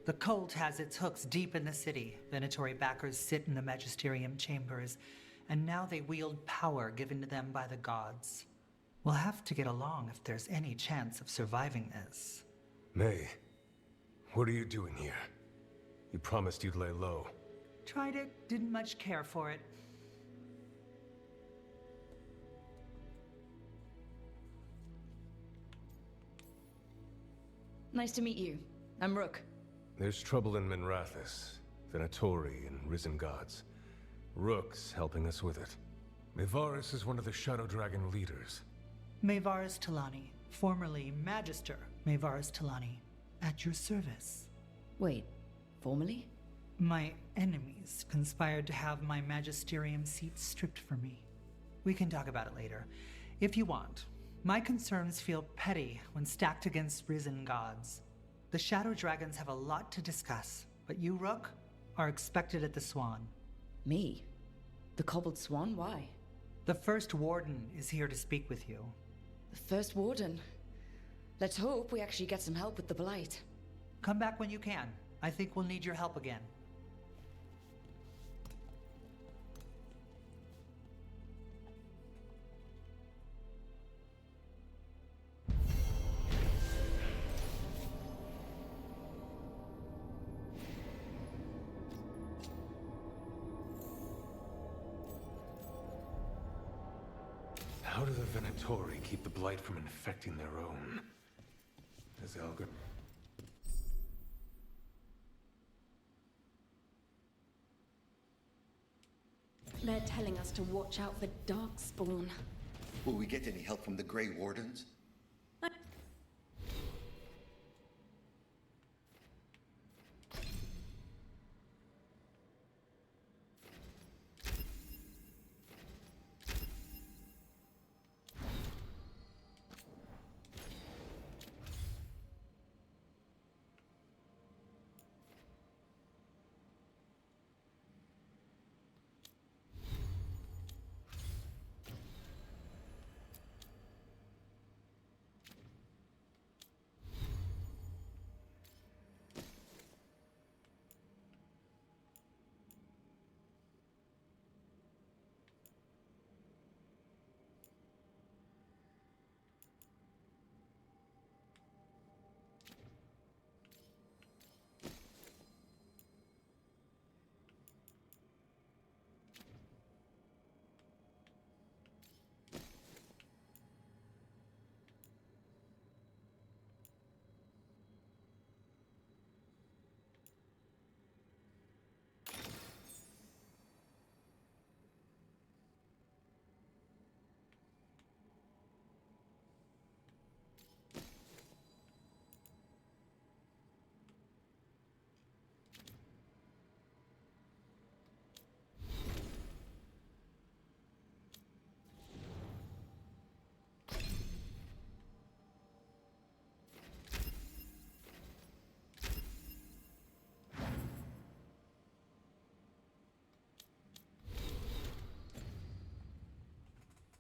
The cult has its hooks deep in the city. Venatori backers sit in the magisterium chambers, and now they wield power given to them by the gods. We'll have to get along if there's any chance of surviving this. May, what are you doing here? You promised you'd lay low. Tried it, didn't much care for it. Nice to meet you. I'm Rook. There's trouble in Minrathous, Venatori, and risen gods. Rook's helping us with it. Mayvaris is one of the Shadow Dragon leaders. Mayvaris Talani, formerly Magister Mayvaris Talani, at your service. Wait, formerly? My enemies conspired to have my magisterium seat stripped from me. We can talk about it later, if you want. My concerns feel petty when stacked against risen gods. The Shadow Dragons have a lot to discuss, but you, Rook, are expected at the Swan. Me? The Cobbled Swan? Why? The First Warden is here to speak with you. The First Warden? Let's hope we actually get some help with the Blight. Come back when you can. I think we'll need your help again. How do the Venatori keep the Blight from infecting their own? Is Elgin... They're telling us to watch out for Darkspawn. Will we get any help from the Grey Wardens?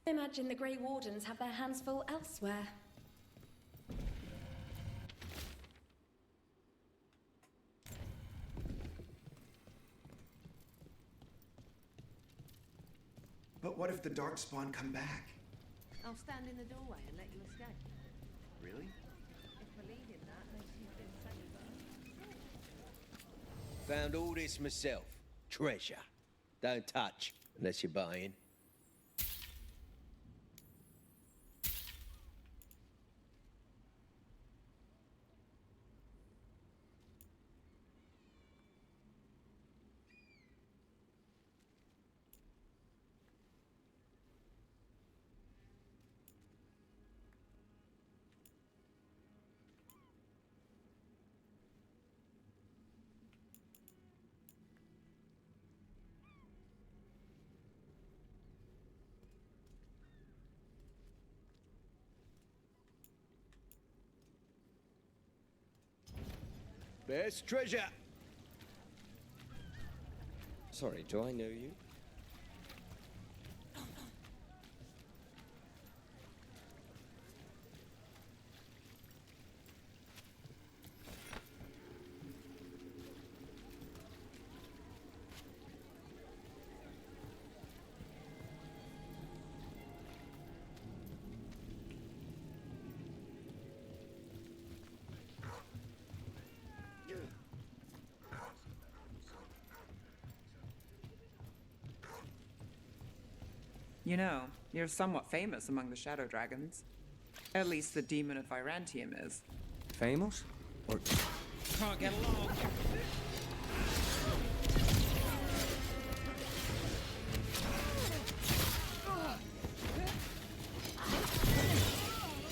I imagine the Grey Wardens have their hands full elsewhere. But what if the Darkspawn come back? I'll stand in the doorway and let you escape. Really? If believing that makes you feel safer. Found all this myself. Treasure. Don't touch unless you're buying. Best treasure! Sorry, do I know you? You know, you're somewhat famous among the Shadow Dragons. At least the Demon of Virantium is. Famous? Or... Can't get along.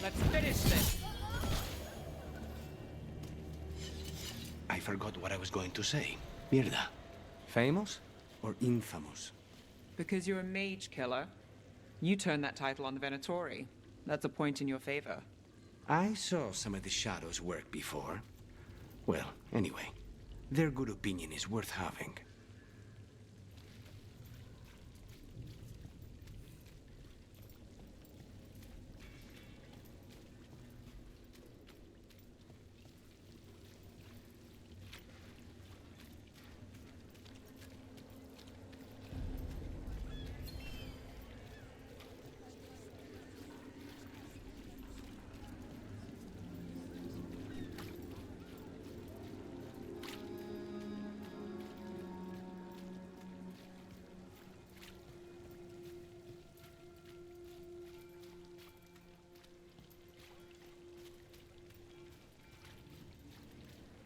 Let's finish this! I forgot what I was going to say. Mierda. Famous or infamous? Because you're a mage killer. You turned that title on the Venatori. That's a point in your favor. I saw some of the Shadows' work before. Well, anyway, their good opinion is worth having.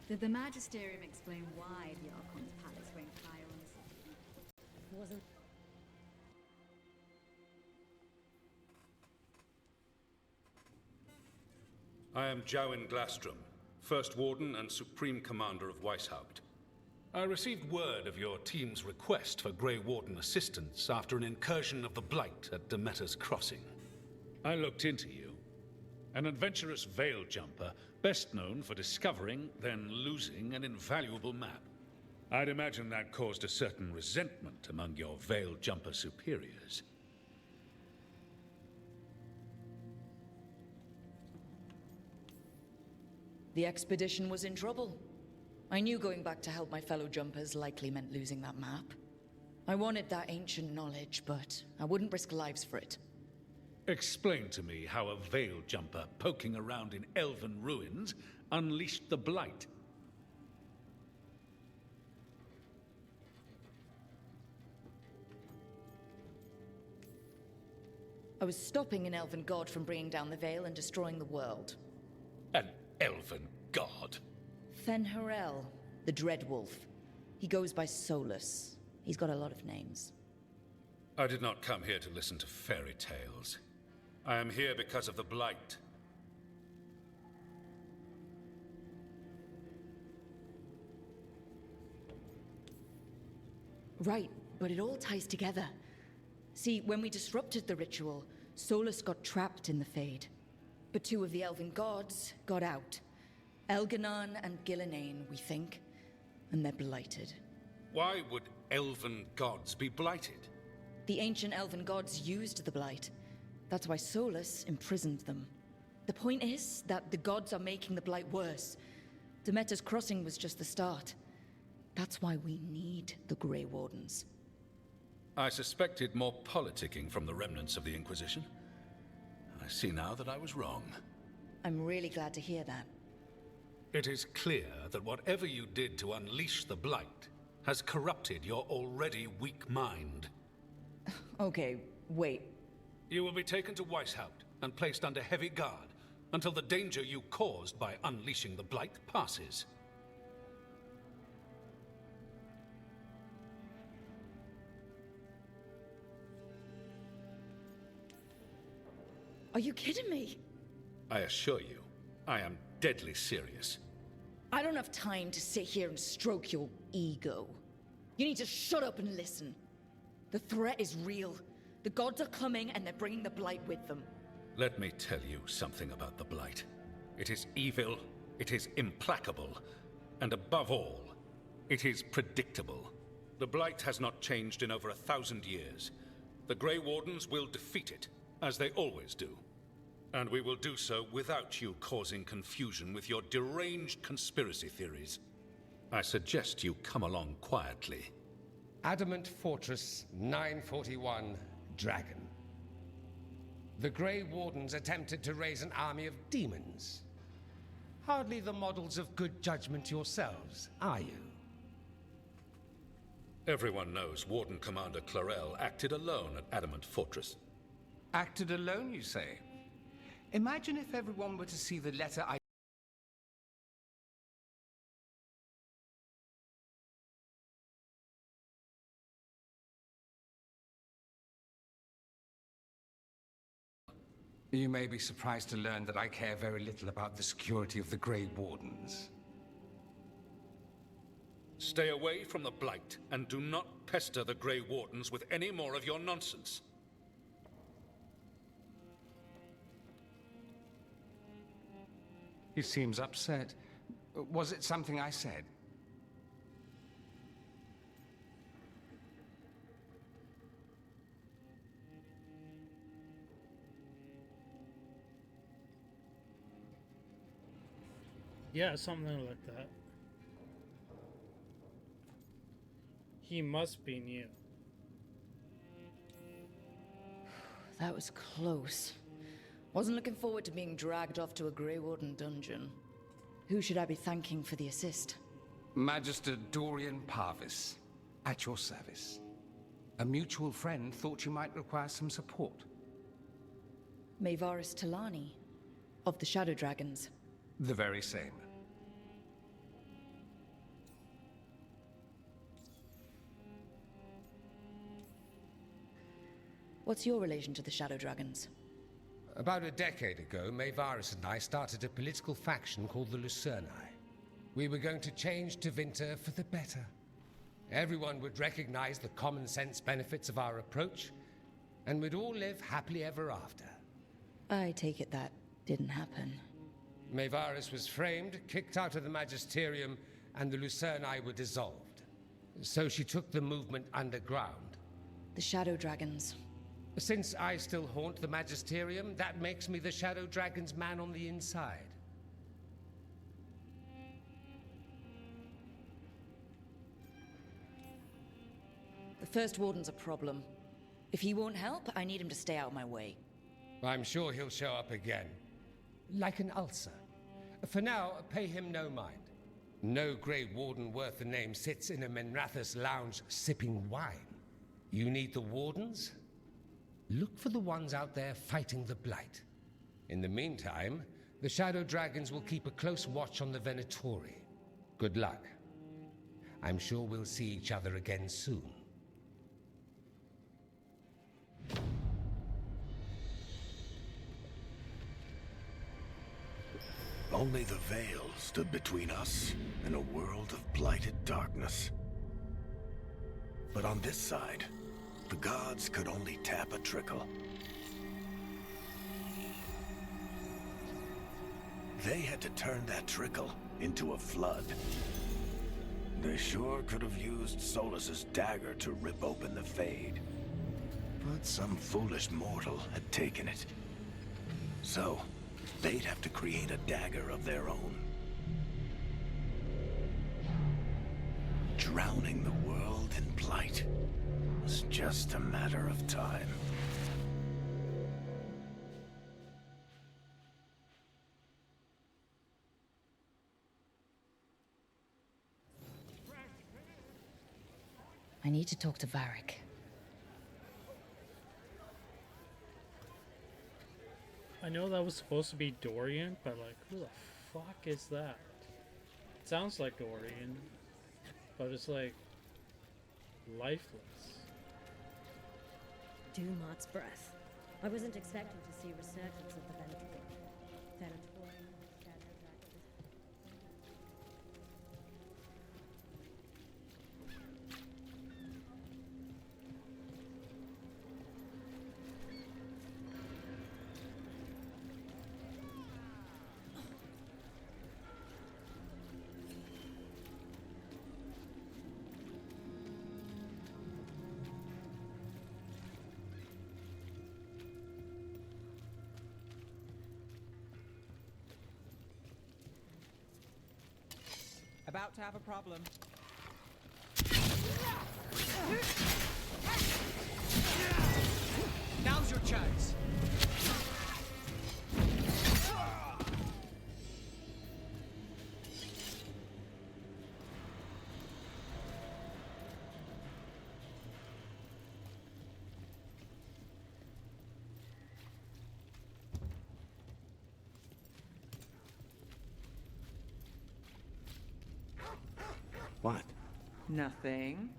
Did the Magisterium explain why the Archon's palace rained fire on the city? Wasn't... I am Jowin Glastrom, First Warden and Supreme Commander of Weishaupt. I received word of your team's request for Grey Warden assistance after an incursion of the Blight at Demeter's Crossing. I looked into you. An adventurous veil jumper, best known for discovering, then losing an invaluable map. I'd imagine that caused a certain resentment among your veil jumper superiors. The expedition was in trouble. I knew going back to help my fellow jumpers likely meant losing that map. I wanted that ancient knowledge, but I wouldn't risk lives for it. Explain to me how a veil jumper poking around in elven ruins unleashed the Blight. I was stopping an elven god from bringing down the veil and destroying the world. An elven god? Fen'Harel, the Dreadwolf. He goes by Solus. He's got a lot of names. I did not come here to listen to fairy tales. I am here because of the Blight. Right, but it all ties together. See, when we disrupted the ritual, Solus got trapped in the Fade. But two of the elven gods got out. Elganon and Gillenane, we think. And they're blighted. Why would elven gods be blighted? The ancient elven gods used the Blight. That's why Solus imprisoned them. The point is that the gods are making the Blight worse. Demeter's Crossing was just the start. That's why we need the Grey Wardens. I suspected more politicking from the remnants of the Inquisition. I see now that I was wrong. I'm really glad to hear that. It is clear that whatever you did to unleash the Blight has corrupted your already weak mind. Okay, wait. You will be taken to Weishaupt and placed under heavy guard until the danger you caused by unleashing the Blight passes. Are you kidding me? I assure you, I am deadly serious. I don't have time to sit here and stroke your ego. You need to shut up and listen. The threat is real. The gods are coming and they're bringing the Blight with them. Let me tell you something about the Blight. It is evil, it is implacable, and above all, it is predictable. The Blight has not changed in over 1,000 years. The Grey Wardens will defeat it, as they always do. And we will do so without you causing confusion with your deranged conspiracy theories. I suggest you come along quietly. Adamant Fortress 941, Dragon. The Grey Wardens attempted to raise an army of demons. Hardly the models of good judgment yourselves, are you? Everyone knows Warden Commander Clarel acted alone at Adamant Fortress. Acted alone, you say? Imagine if everyone were to see the letter I... You may be surprised to learn that I care very little about the security of the Grey Wardens. Stay away from the Blight, and do not pester the Grey Wardens with any more of your nonsense. He seems upset. Was it something I said? Yeah, something like that. He must be new. That was close. Wasn't looking forward to being dragged off to a Grey Warden dungeon. Who should I be thanking for the assist? Magister Dorian Parvis, at your service. A mutual friend thought you might require some support. Maevaris Talani, of the Shadow Dragons. The very same. What's your relation to the Shadow Dragons? About a decade ago, Maevaris and I started a political faction called the Lucerni. We were going to change Tevinter for the better. Everyone would recognize the common sense benefits of our approach, and we'd all live happily ever after. I take it that didn't happen. Maevaris was framed, kicked out of the Magisterium, and the Lucerni were dissolved. So she took the movement underground. The Shadow Dragons. Since I still haunt the Magisterium, that makes me the Shadow Dragon's man on the inside. The First Warden's a problem. If he won't help, I need him to stay out of my way. I'm sure he'll show up again. Like an ulcer. For now, pay him no mind. No Grey Warden worth the name sits in a Minrathous lounge sipping wine. You need the Wardens? Look for the ones out there fighting the Blight. In the meantime, the Shadow Dragons will keep a close watch on the Venatori. Good luck. I'm sure we'll see each other again soon. Only the veil stood between us and a world of blighted darkness. But on this side, the gods could only tap a trickle. They had to turn that trickle into a flood. They sure could have used Solus's dagger to rip open the Fade. But some foolish mortal had taken it. So, they'd have to create a dagger of their own. Drowning the world in blight was just a matter of time. I need to talk to Varric. I know that was supposed to be Dorian, but like, who the fuck is that? It sounds like Dorian, but it's like lifeless. Dumat's breath. I wasn't expecting to see a resurgence of the Venatori. Shadow Dragons. About to have a problem. Now's your chance. What? Nothing.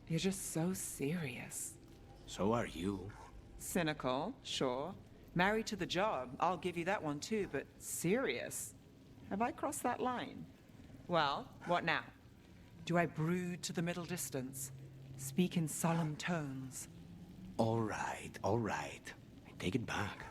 You're just so serious. So are you. Cynical, sure. Married to the job, I'll give you that one too, but serious? Have I crossed that line? Well, what now? Do I brood to the middle distance? Speak in solemn tones? All right, all right. I take it back.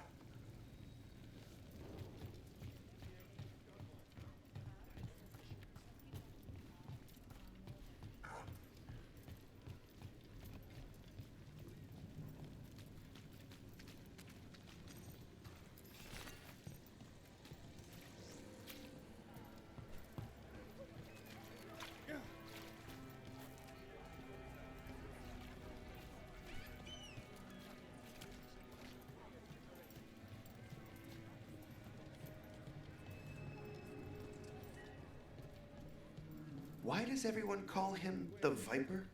Why does everyone call him the Viper?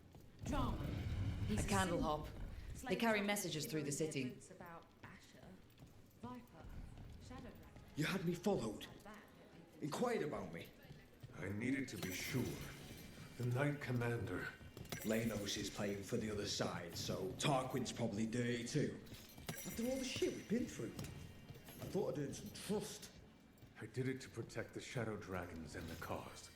Drama. He's a candle hop. They carry messages through the city. About Asher, Viper, Shadow Dragon. You had me followed. Inquired about me. I needed to be sure. The Knight Commander. Lanos is playing for the other side, so Tarquin's probably dirty too. After all the shit we've been through, I thought I'd earned some trust. I did it to protect the Shadow Dragons and the cause.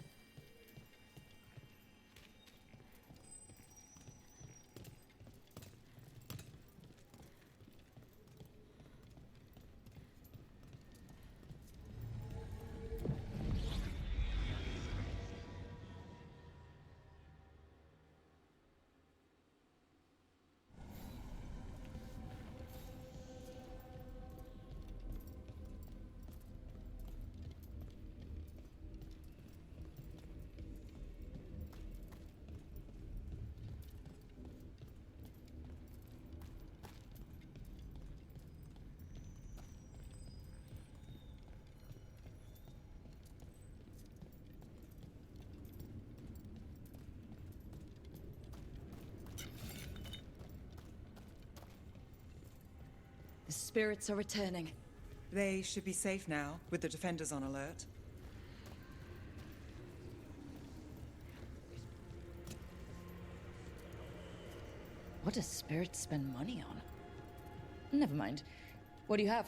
The spirits are returning. They should be safe now, with the defenders on alert. What does spirits spend money on? Never mind. What do you have?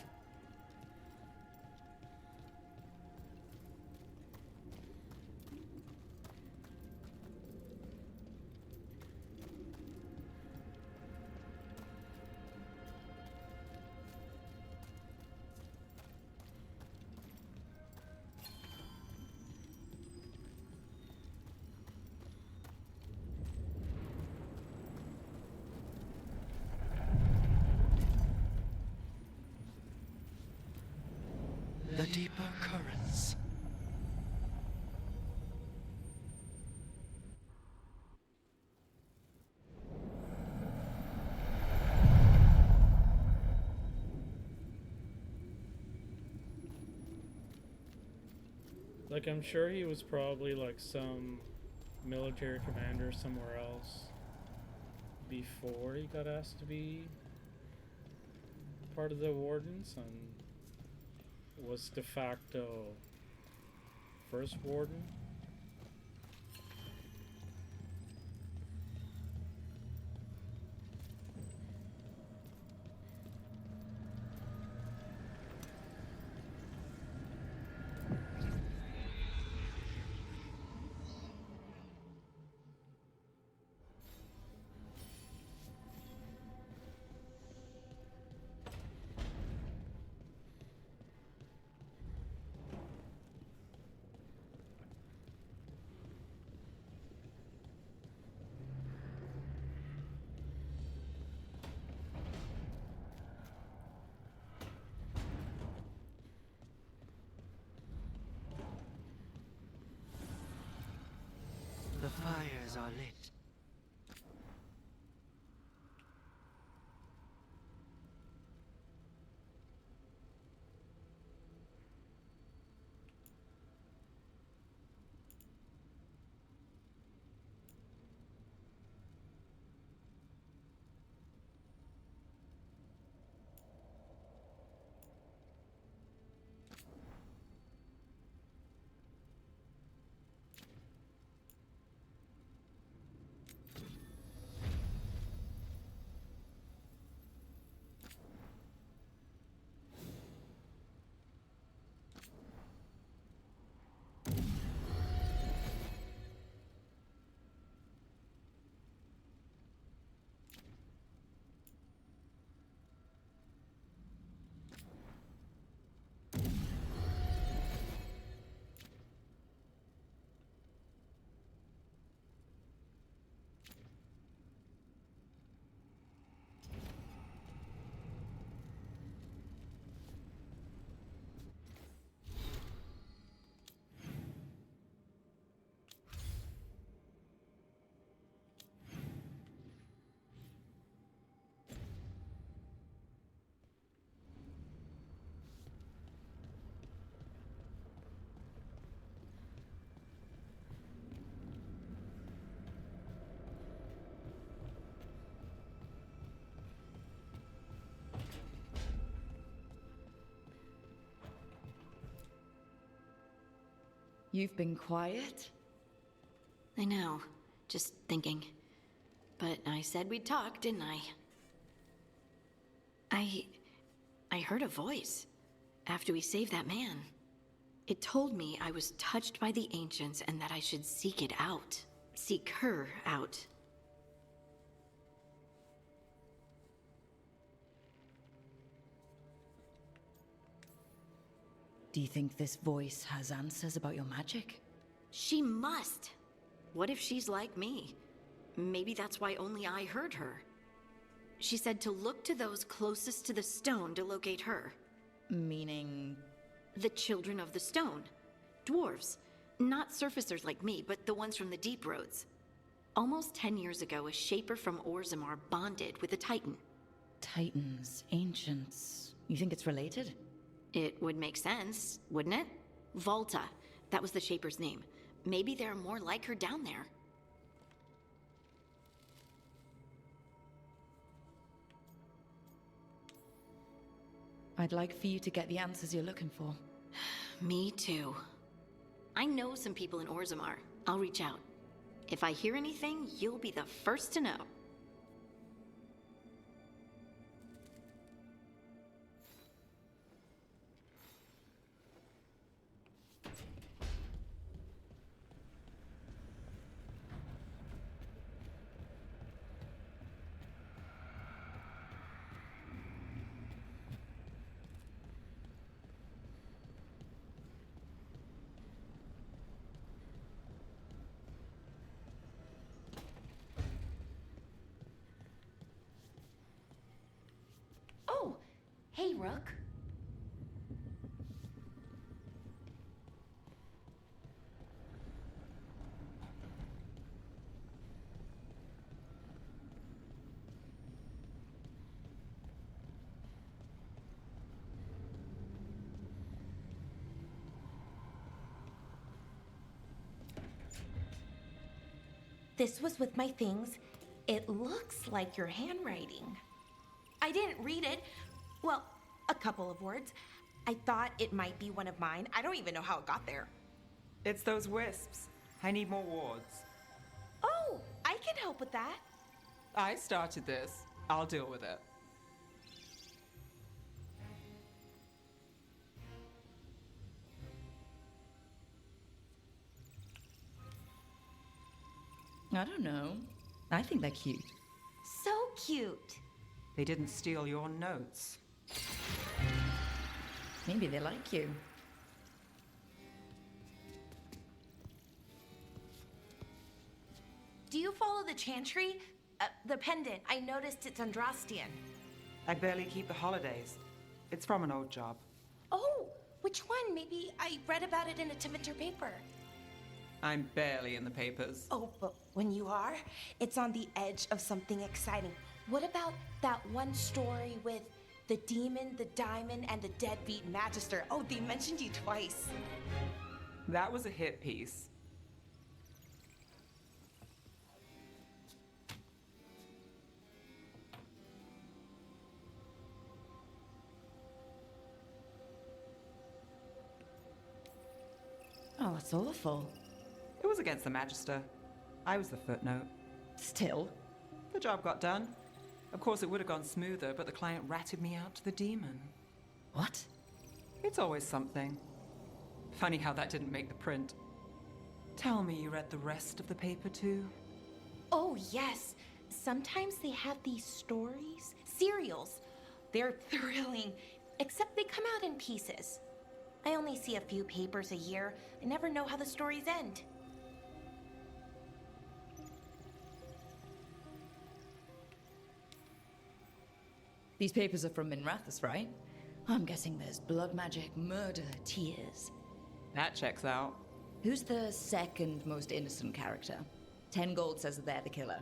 The deeper currents. Like, I'm sure he was probably like some military commander somewhere else before he got asked to be part of the Wardens, and was de facto first Warden. The fires are lit. You've been quiet? I know. Just thinking. But I said we'd talk, didn't I? I heard a voice after we saved that man. It told me I was touched by the Ancients and that I should seek it out. Seek her out. Do you think this voice has answers about your magic? She must! What if she's like me? Maybe that's why only I heard her. She said to look to those closest to the stone to locate her. Meaning? The Children of the Stone. Dwarves. Not surfacers like me, but the ones from the Deep Roads. Almost 10 years ago, a Shaper from Orzammar bonded with a Titan. Titans, Ancients. You think it's related? It would make sense, wouldn't it? Volta. That was the Shaper's name. Maybe there are more like her down there. I'd like for you to get the answers you're looking for. Me too. I know some people in Orzammar. I'll reach out. If I hear anything, you'll be the first to know. Hey, Rook. This was with my things. It looks like your handwriting. I didn't read it. Well, a couple of words. I thought it might be one of mine. I don't even know how it got there. It's those wisps. I need more wards. Oh, I can help with that. I started this. I'll deal with it. I don't know. I think they're cute. So cute. They didn't steal your notes. Maybe they like you. Do you follow the chantry? The pendant. I noticed it's Andrastian. I barely keep the holidays. It's from an old job. Oh, which one? Maybe I read about it in a Tevinter paper. I'm barely in the papers. Oh, but when you are, it's on the edge of something exciting. What about that one story with the demon, the diamond, and the deadbeat magister? Oh, they mentioned you twice. That was a hit piece. Oh, it's awful. It was against the Magister. I was the footnote. Still? The job got done. Of course, it would have gone smoother, but the client ratted me out to the demon. What? It's always something. Funny how that didn't make the print. Tell me you read the rest of the paper too? Oh, yes. Sometimes they have these stories, serials. They're thrilling, except they come out in pieces. I only see a few papers a year. I never know how the stories end. These papers are from Minrathous, right? I'm guessing there's blood magic, murder, tears. That checks out. Who's the second most innocent character? 10 gold says that they're the killer.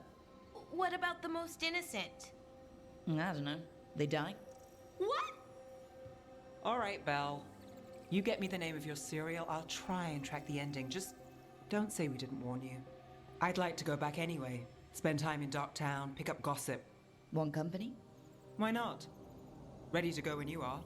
What about the most innocent? I don't know. They die? What? All right, Belle. You get me the name of your serial, I'll try and track the ending. Just don't say we didn't warn you. I'd like to go back anyway. Spend time in Docktown, pick up gossip. One company? Why not? Ready to go when you are.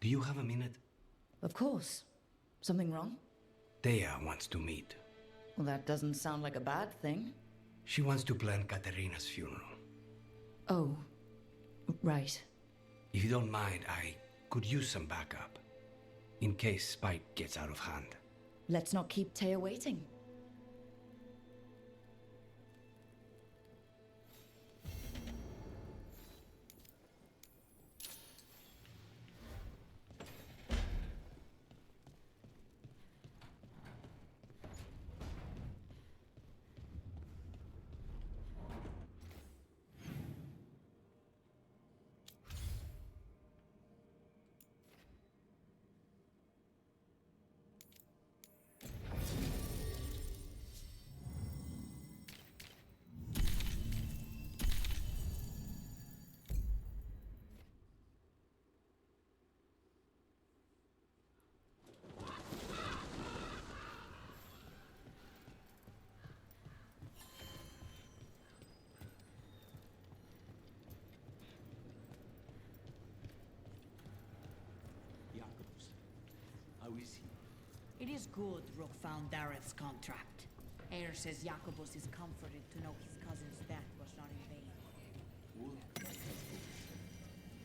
Do you have a minute? Of course. Something wrong? Thea wants to meet. Well, that doesn't sound like a bad thing. She wants to plan Katerina's funeral. Oh, right. If you don't mind, I could use some backup. In case Spike gets out of hand. Let's not keep Taya waiting. It is good Rook found Dareth's contract. Eyre says Jacobus is comforted to know his cousin's death was not in vain.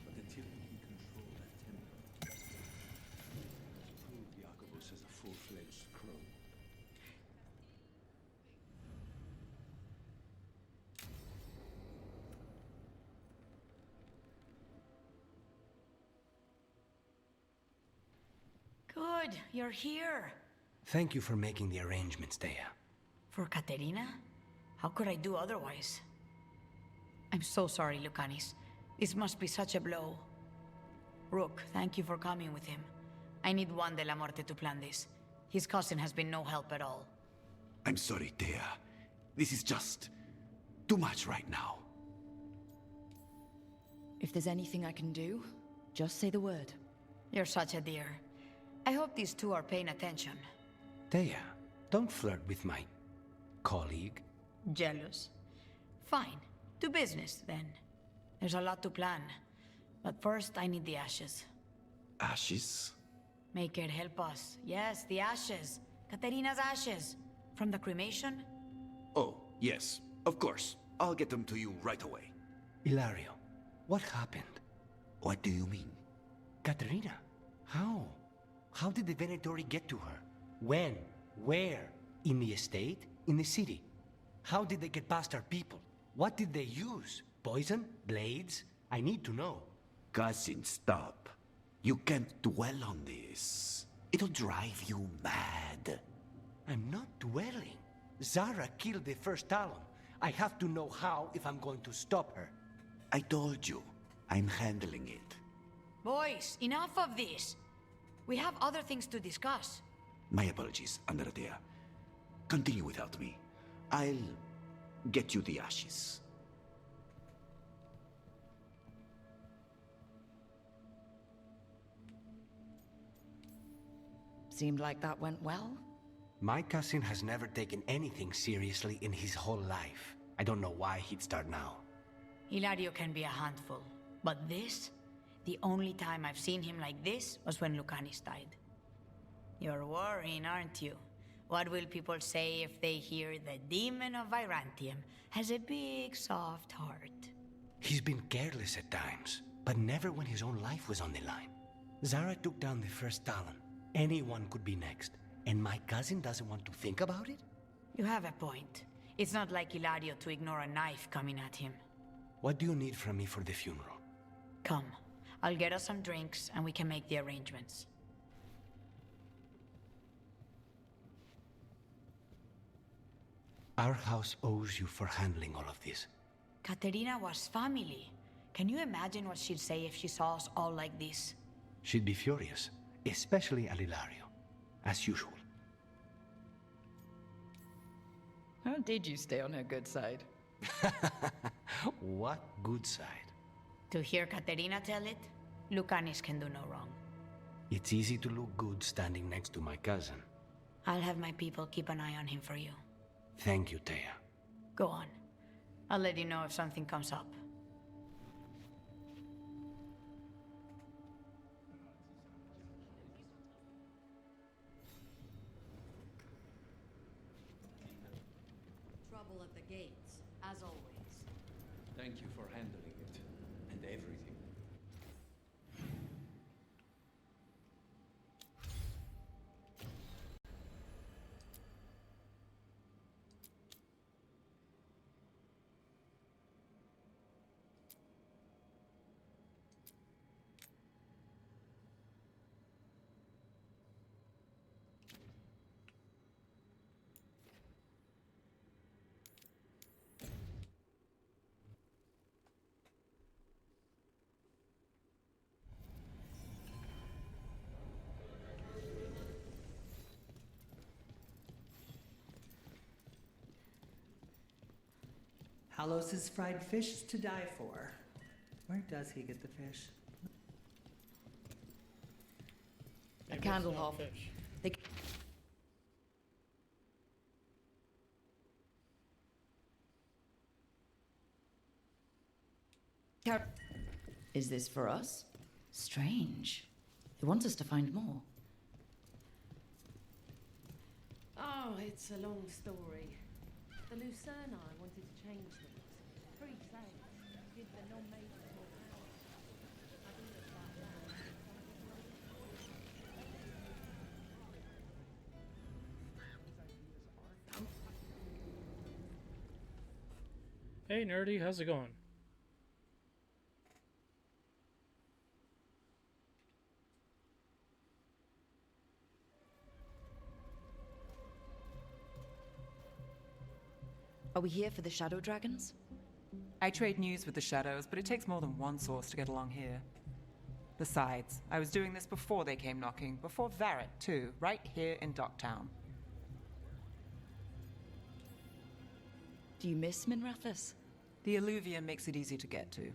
But until we can control that temper, prove Jacobus as a full-fledged crow. Good, you're here. Thank you for making the arrangements, Thea. For Katerina? How could I do otherwise? I'm so sorry, Lucanis. This must be such a blow. Rook, thank you for coming with him. I need Juan de la Muerte to plan this. His cousin has been no help at all. I'm sorry, Thea. This is just too much right now. If there's anything I can do, just say the word. You're such a dear. I hope these two are paying attention. Thea, don't flirt with my colleague. Jealous? Fine. To business, then. There's a lot to plan. But first, I need the ashes. Ashes? Make it help us. Yes, the ashes. Katerina's ashes. From the cremation? Oh, yes, of course. I'll get them to you right away. Hilario, what happened? What do you mean? Katerina, how? How did the Venatori get to her? When? Where? In the estate? In the city? How did they get past our people? What did they use? Poison? Blades? I need to know. Cousin, stop. You can't dwell on this. It'll drive you mad. I'm not dwelling. Zara killed the first Talon. I have to know how if I'm going to stop her. I told you. I'm handling it. Boys, enough of this. We have other things to discuss. My apologies, Andrade. Continue without me. I'll get you the ashes. Seemed like that went well. My cousin has never taken anything seriously in his whole life. I don't know why he'd start now. Hilario can be a handful, but this? The only time I've seen him like this was when Lucanis died. You're worrying, aren't you? What will people say if they hear the demon of Virantium has a big, soft heart? He's been careless at times, but never when his own life was on the line. Zara took down the first Talon. Anyone could be next, and my cousin doesn't want to think about it? You have a point. It's not like Hilario to ignore a knife coming at him. What do you need from me for the funeral? Come. I'll get us some drinks, and we can make the arrangements. Our house owes you for handling all of this. Katerina was family. Can you imagine what she'd say if she saw us all like this? She'd be furious, especially at Hilario, as usual. How did you stay on her good side? What good side? To hear Katerina tell it, Lucanis can do no wrong. It's easy to look good standing next to my cousin. I'll have my people keep an eye on him for you. Thank you, Thea. Go on. I'll let you know if something comes up. trouble at the gates, as always. Thank you for handling it, and everything. Halos' fried fish is to die for. Where does he get the fish? A candle hop. They... Is this for us? Strange. He wants us to find more. Oh, it's a long story. The Lucerni wanted to change things. Free sales. Give the non-majors more power. I think it's about that. Hey nerdy, how's it going? Are we here for the Shadow Dragons? I trade news with the Shadows, but it takes more than one source to get along here. Besides, I was doing this before they came knocking, before Varret too, right here in Docktown. Do you miss Minrathous? The Alluvium makes it easy to get to.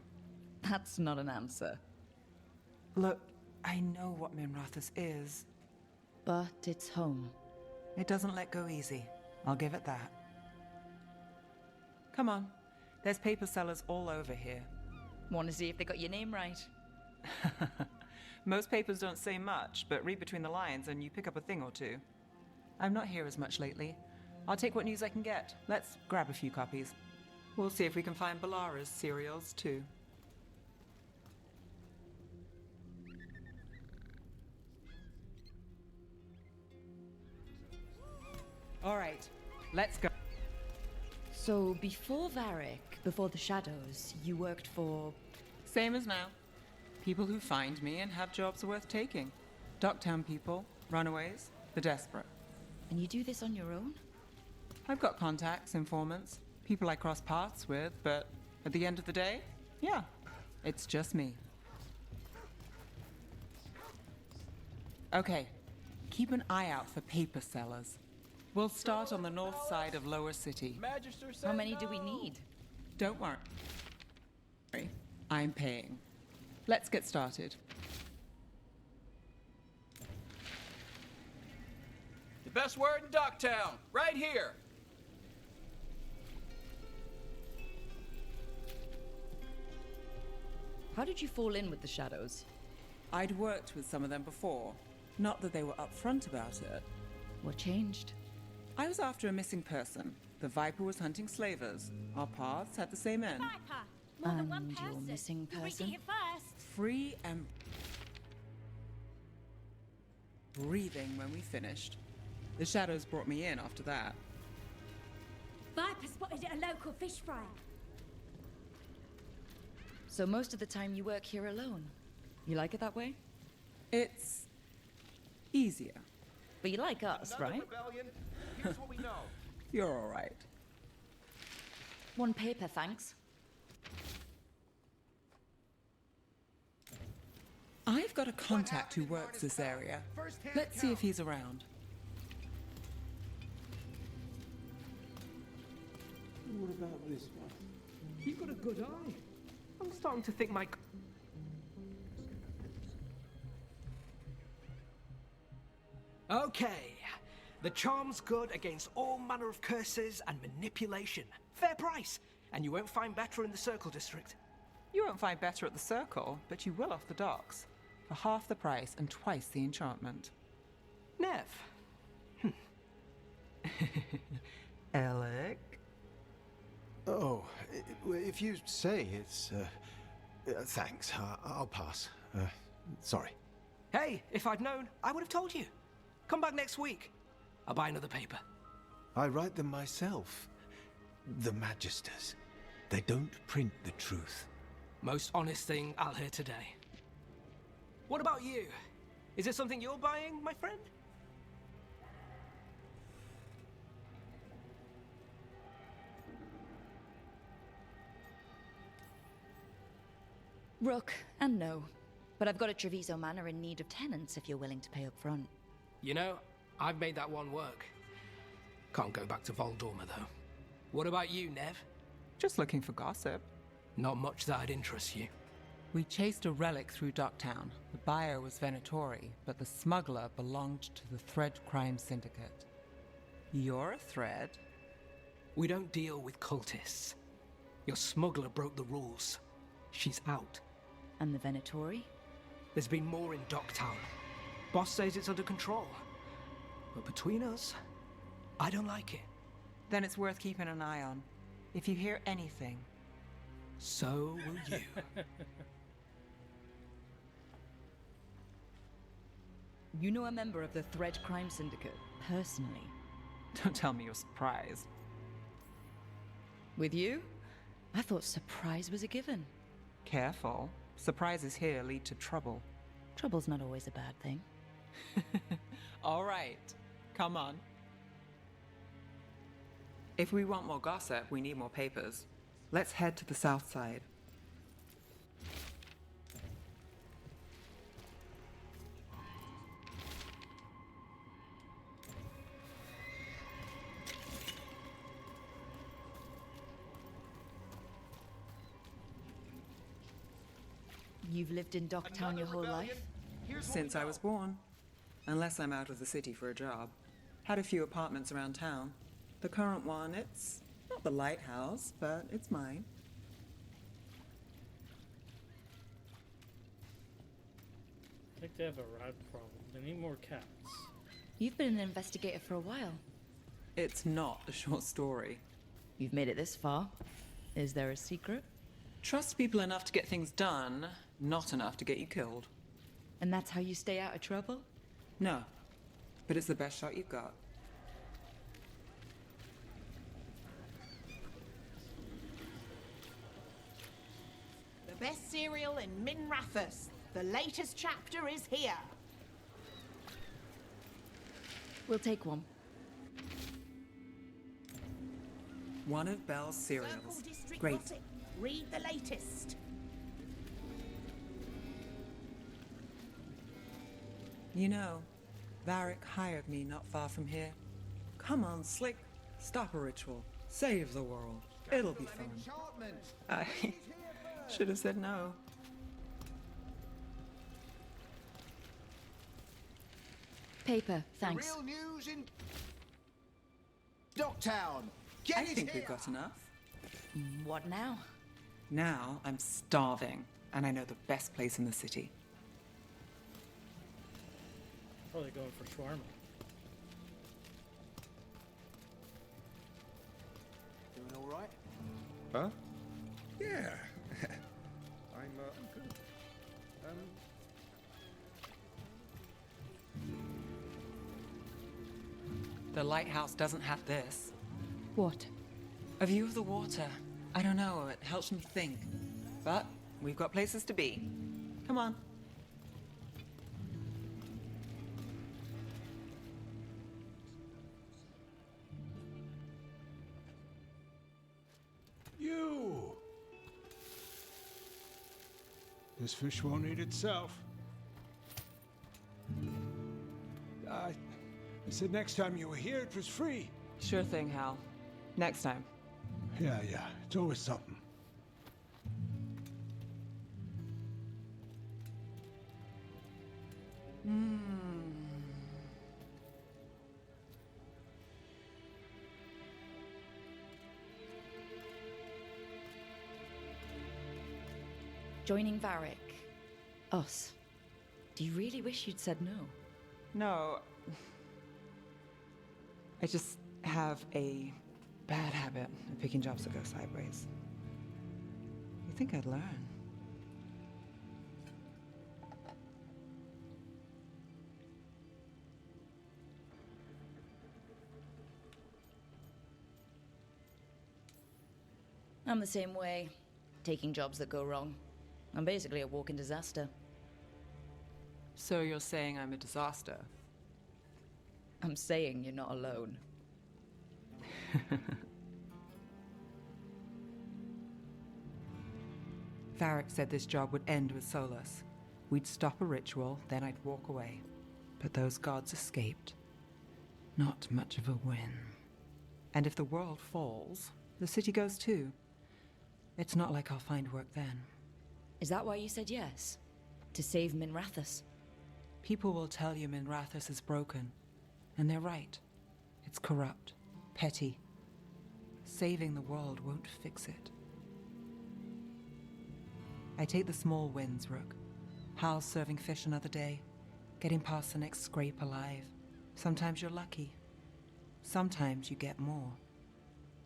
That's not an answer. Look, I know what Minrathous is. But it's home. It doesn't let go easy. I'll give it that. Come on. There's paper sellers all over here. Want to see if they got your name right? Most papers don't say much, but read between the lines and you pick up a thing or two. I'm not here as much lately. I'll take what news I can get. Let's grab a few copies. We'll see if we can find Balara's cereals, too. All right, let's go. So before Varric, before the Shadows, you worked for... Same as now. People who find me and have jobs worth taking. Docktown people, runaways, the desperate. And you do this on your own? I've got contacts, informants, people I cross paths with, but at the end of the day, yeah, it's just me. Okay, keep an eye out for paper sellers. We'll start on the north side of Lower City. How many do we need? Don't worry. I'm paying. Let's get started. The best word in Docktown, right here. How did you fall in with the Shadows? I'd worked with some of them before. Not that they were upfront about it. What changed? I was after a missing person. The Viper was hunting slavers. Our paths had the same end. Viper! More than one person. Your missing You read person? it first. Free and breathing when we finished. The Shadows brought me in after that. Viper spotted at a local fish fry. So most of the time you work here alone. You like it that way? It's easier. But you like us, Another right? rebellion? Here's what we know. You're all right. One paper, thanks. I've got a contact who works this area. Let's see if he's around. What about this one? You've got a good eye. I'm starting to think my... Okay. The charm's good against all manner of curses and manipulation. Fair price. And you won't find better in the Circle District. You won't find better at the Circle, but you will off the docks. For half the price and twice the enchantment. Nev. Alec, Oh, if you say it's... thanks. I'll pass. Sorry. Hey, if I'd known, I would have told you. Come back next week. I'll buy another paper. I write them myself. The Magisters. They don't print the truth. Most honest thing I'll hear today. What about you? Is it something you're buying, my friend? Rook, and no. But I've got a Treviso Manor in need of tenants if you're willing to pay up front. You know, I've made that one work. Can't go back to Voldorma, though. What about you, Nev? Just looking for gossip. Not much that'd interest you. We chased a relic through Docktown. The buyer was Venatori, but the smuggler belonged to the Thread Crime Syndicate. You're a Thread? We don't deal with cultists. Your smuggler broke the rules. She's out. And the Venatori? There's been more in Docktown. Boss says it's under control. But between us, I don't like it. Then it's worth keeping an eye on. If you hear anything. So will you. You know a member of the Thread Crime Syndicate, personally? Don't tell me you're surprised. With you? I thought surprise was a given. Careful. Surprises here lead to trouble. Trouble's not always a bad thing. All right. Come on. If we want more gossip, we need more papers. Let's head to the south side. You've lived in Docktown your whole life? Since I was born. Unless I'm out of the city for a job. Had a few apartments around town. The current one, it's not the lighthouse, but it's mine. I think they have a rat problem. They need more cats. You've been an investigator for a while. It's not a short story. You've made it this far. Is there a secret? Trust people enough to get things done, not enough to get you killed. And that's how you stay out of trouble? No, but it's the best shot you've got. The best cereal in Minrathous. The latest chapter is here. We'll take one. One of Belle's Circle cereals. District Great. Gossip. Read the latest. You know, Varric hired me not far from here. Come on, Slick. Stop a ritual. Save the world. It'll be fun. I should have said no. Paper, thanks. Real news in Docktown. Get I it think here. we've got enough. What now? Now I'm starving, and I know the best place in the city. Probably going for shawarma. Doing all right? Huh? Yeah. I'm good. The lighthouse doesn't have this. What? A view of the water. I don't know, it helps me think. But we've got places to be. Come on. You! This fish won't eat itself. I said next time you were here, it was free. Sure thing, Hal. Next time. Yeah, it's always something. Joining Varric. Us. Do you really wish you'd said no? No. I just have a bad habit of picking jobs that go sideways. You think I'd learn? I'm the same way, taking jobs that go wrong. I'm basically a walking disaster. So you're saying I'm a disaster? I'm saying you're not alone. Varric said this job would end with Solus. We'd stop a ritual, then I'd walk away. But those gods escaped. Not much of a win. And if the world falls, the city goes too. It's not like I'll find work then. Is that why you said yes? To save Minrathous? People will tell you Minrathous is broken. And they're right. It's corrupt, petty. Saving the world won't fix it. I take the small wins, Rook. Hal's serving fish another day, getting past the next scrape alive. Sometimes you're lucky. Sometimes you get more.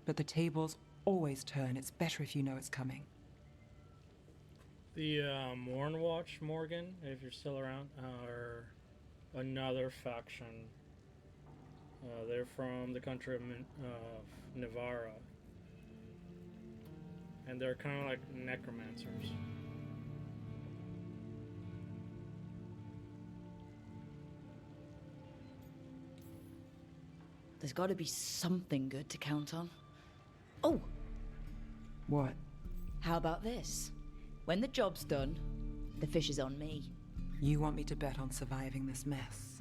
But the tables always turn. It's better if you know it's coming. The Mournwatch, Morgan, if you're still around, are another faction. They're from the country of Navara. And they're kind of like necromancers. There's got to be something good to count on. Oh! What? How about this? When the job's done, the fish is on me. You want me to bet on surviving this mess?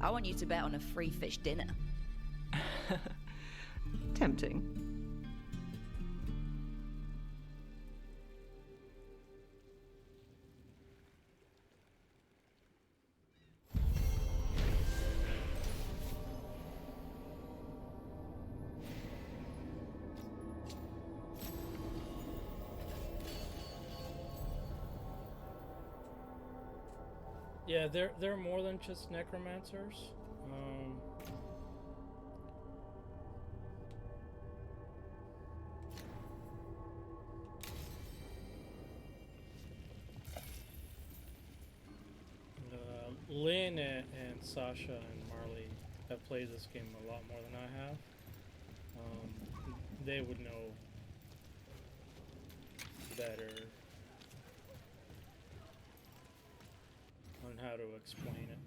I want you to bet on a free fish dinner. Tempting. Yeah, they're more than just necromancers. Lynn and Sasha and Marley have played this game a lot more than I have. They would know better on how to explain it.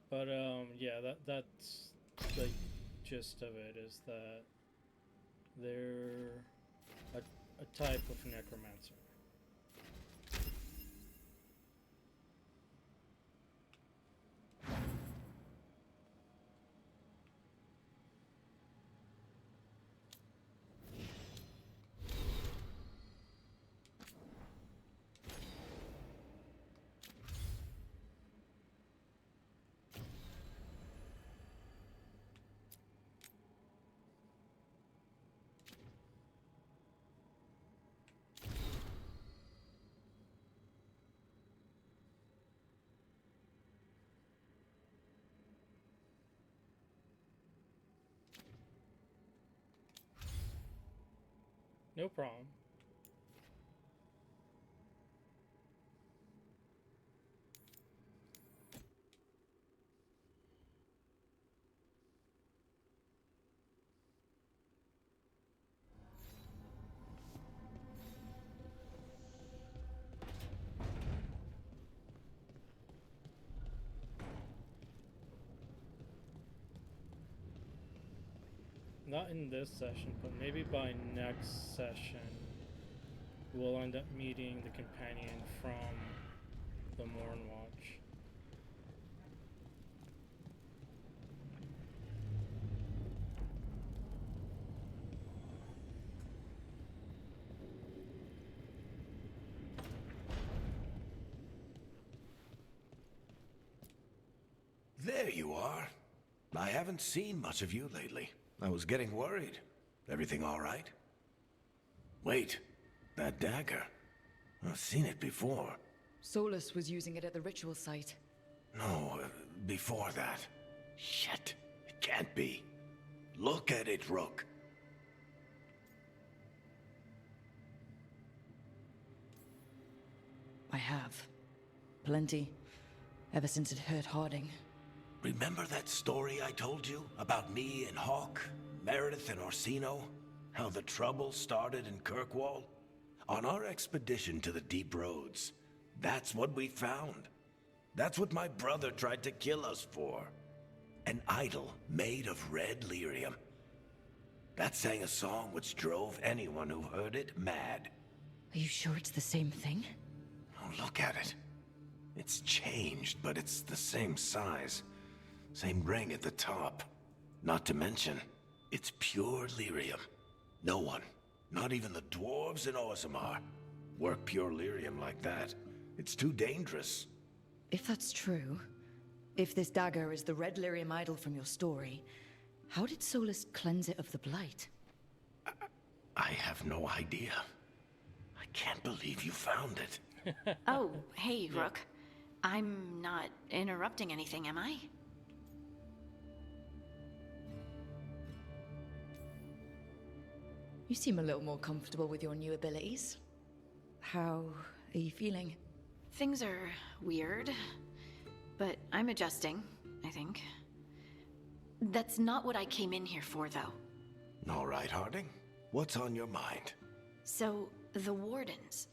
But yeah, that's the gist of it, is that they're a type of necromancer. No problem. Not in this session, but maybe by next session we'll end up meeting the companion from the Mournwatch. There you are. I haven't seen much of you lately. I was getting worried. Everything all right? Wait, that dagger. I've seen it before. Solus was using it at the ritual site. No, before that. Shit, it can't be. Look at it, Rook. I have. Plenty. Ever since it hurt Harding. Remember that story I told you about me and Hawk, Meredith and Orsino? How the trouble started in Kirkwall? On our expedition to the Deep Roads, that's what we found. That's what my brother tried to kill us for. An idol made of red lyrium. That sang a song which drove anyone who heard it mad. Are you sure it's the same thing? Oh, look at it. It's changed, but it's the same size. Same ring at the top. Not to mention, it's pure lyrium. No one, not even the dwarves in Orzammar, work pure lyrium like that. It's too dangerous. If that's true, if this dagger is the red lyrium idol from your story, how did Solus cleanse it of the blight? I have no idea. I can't believe you found it. Oh, hey, Rook. I'm not interrupting anything, am I? You seem a little more comfortable with your new abilities. How are you feeling? Things are weird, but I'm adjusting, I think. That's not what I came in here for, though. All right, Harding. What's on your mind? So, the Wardens.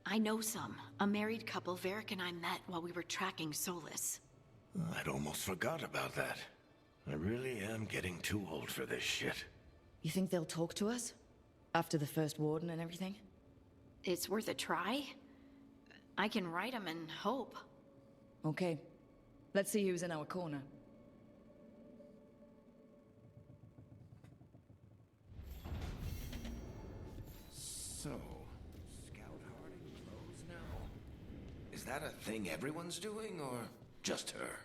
I know some. A married couple Varric and I met while we were tracking Solus. I'd almost forgot about that. I really am getting too old for this shit. You think they'll talk to us? After the first warden and everything? It's worth a try. I can write them and hope. Okay. Let's see who's in our corner. So, Scout Harding knows now. Is that a thing everyone's doing, or just her?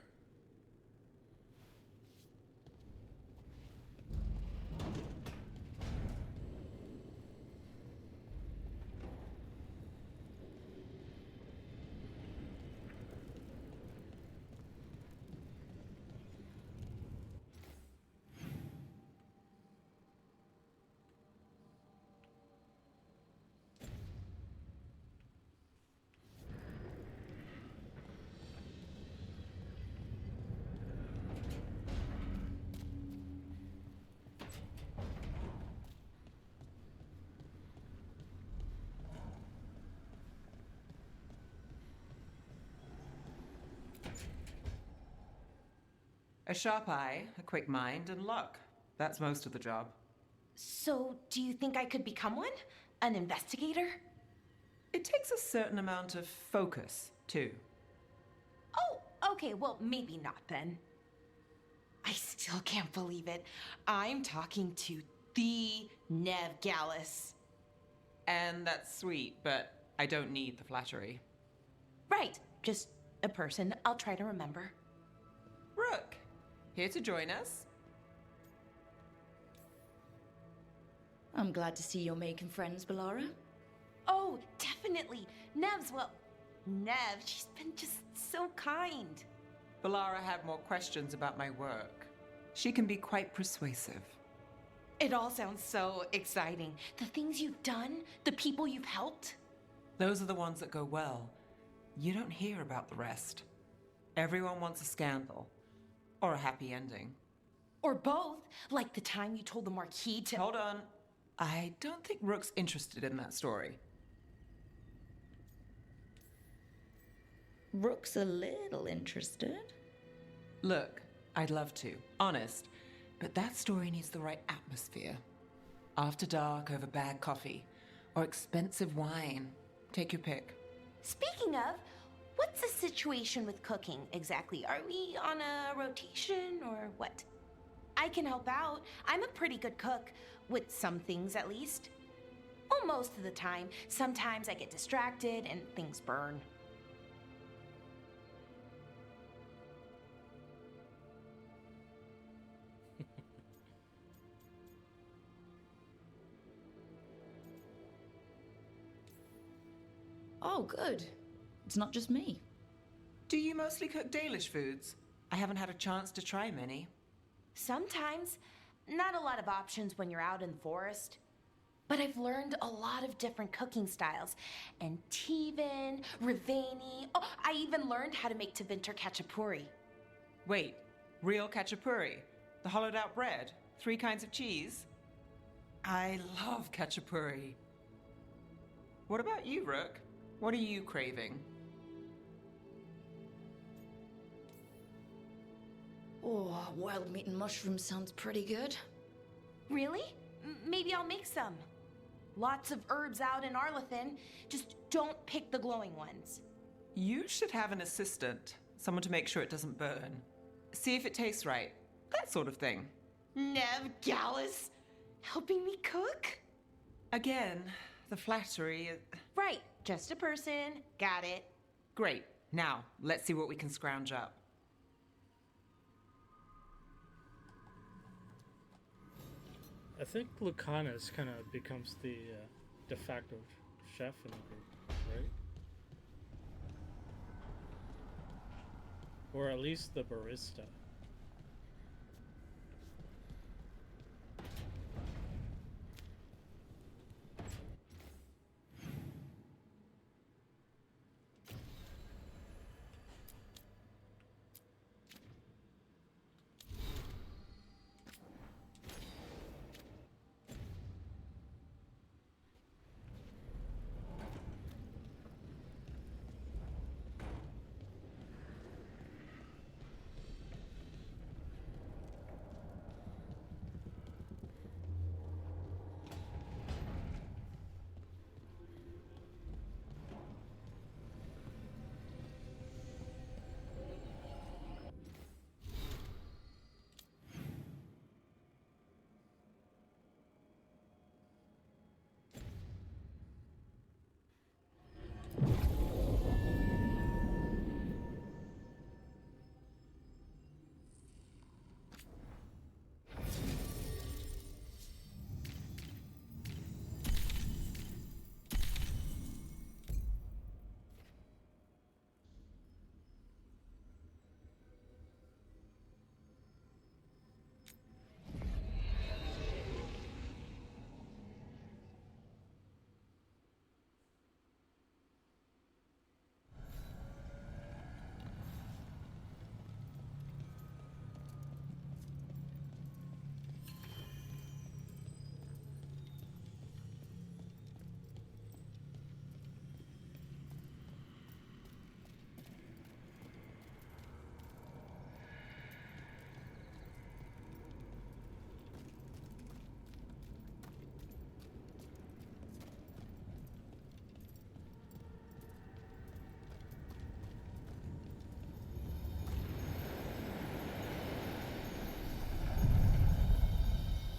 A sharp eye, a quick mind, and luck. That's most of the job. So, do you think I could become one? An investigator? It takes a certain amount of focus, too. Oh, okay, well, maybe not then. I still can't believe it. I'm talking to the Nev Gallus. And that's sweet, but I don't need the flattery. Right, just a person I'll try to remember. Rook, here to join us. I'm glad to see you're making friends, Bellara. Oh, definitely. Nev's, well, Nev, she's been just so kind. Bellara had more questions about my work. She can be quite persuasive. It all sounds so exciting. The things you've done, the people you've helped. Those are the ones that go well. You don't hear about the rest. Everyone wants a scandal. Or a happy ending. Or both, like the time you told the Marquis to— Hold on. I don't think Rook's interested in that story. Rook's a little interested. Look, I'd love to, honest. But that story needs the right atmosphere. After dark over bad coffee. Or expensive wine. Take your pick. Speaking of, what's the situation with cooking exactly? Are we on a rotation or what? I can help out. I'm a pretty good cook, with some things at least. Well, most of the time. Sometimes I get distracted and things burn. Oh, good. It's not just me. Do you mostly cook Dalish foods? I haven't had a chance to try many. Sometimes. Not a lot of options when you're out in the forest. But I've learned a lot of different cooking styles. Antivan, Rivani. Oh, I even learned how to make Tevinter Khachapuri. Wait, real khachapuri? The hollowed out bread? 3 kinds of cheese? I love khachapuri. What about you, Rook? What are you craving? Oh, wild meat and mushrooms sounds pretty good. Really? Maybe I'll make some. Lots of herbs out in Arlathan. Just don't pick the glowing ones. You should have an assistant. Someone to make sure it doesn't burn. See if it tastes right. That sort of thing. Nev Gallus? Helping me cook? Again, the flattery. Right, just a person. Got it. Great. Now, let's see what we can scrounge up. I think Lucanus kind of becomes the de facto chef in the group, right? Or at least the barista.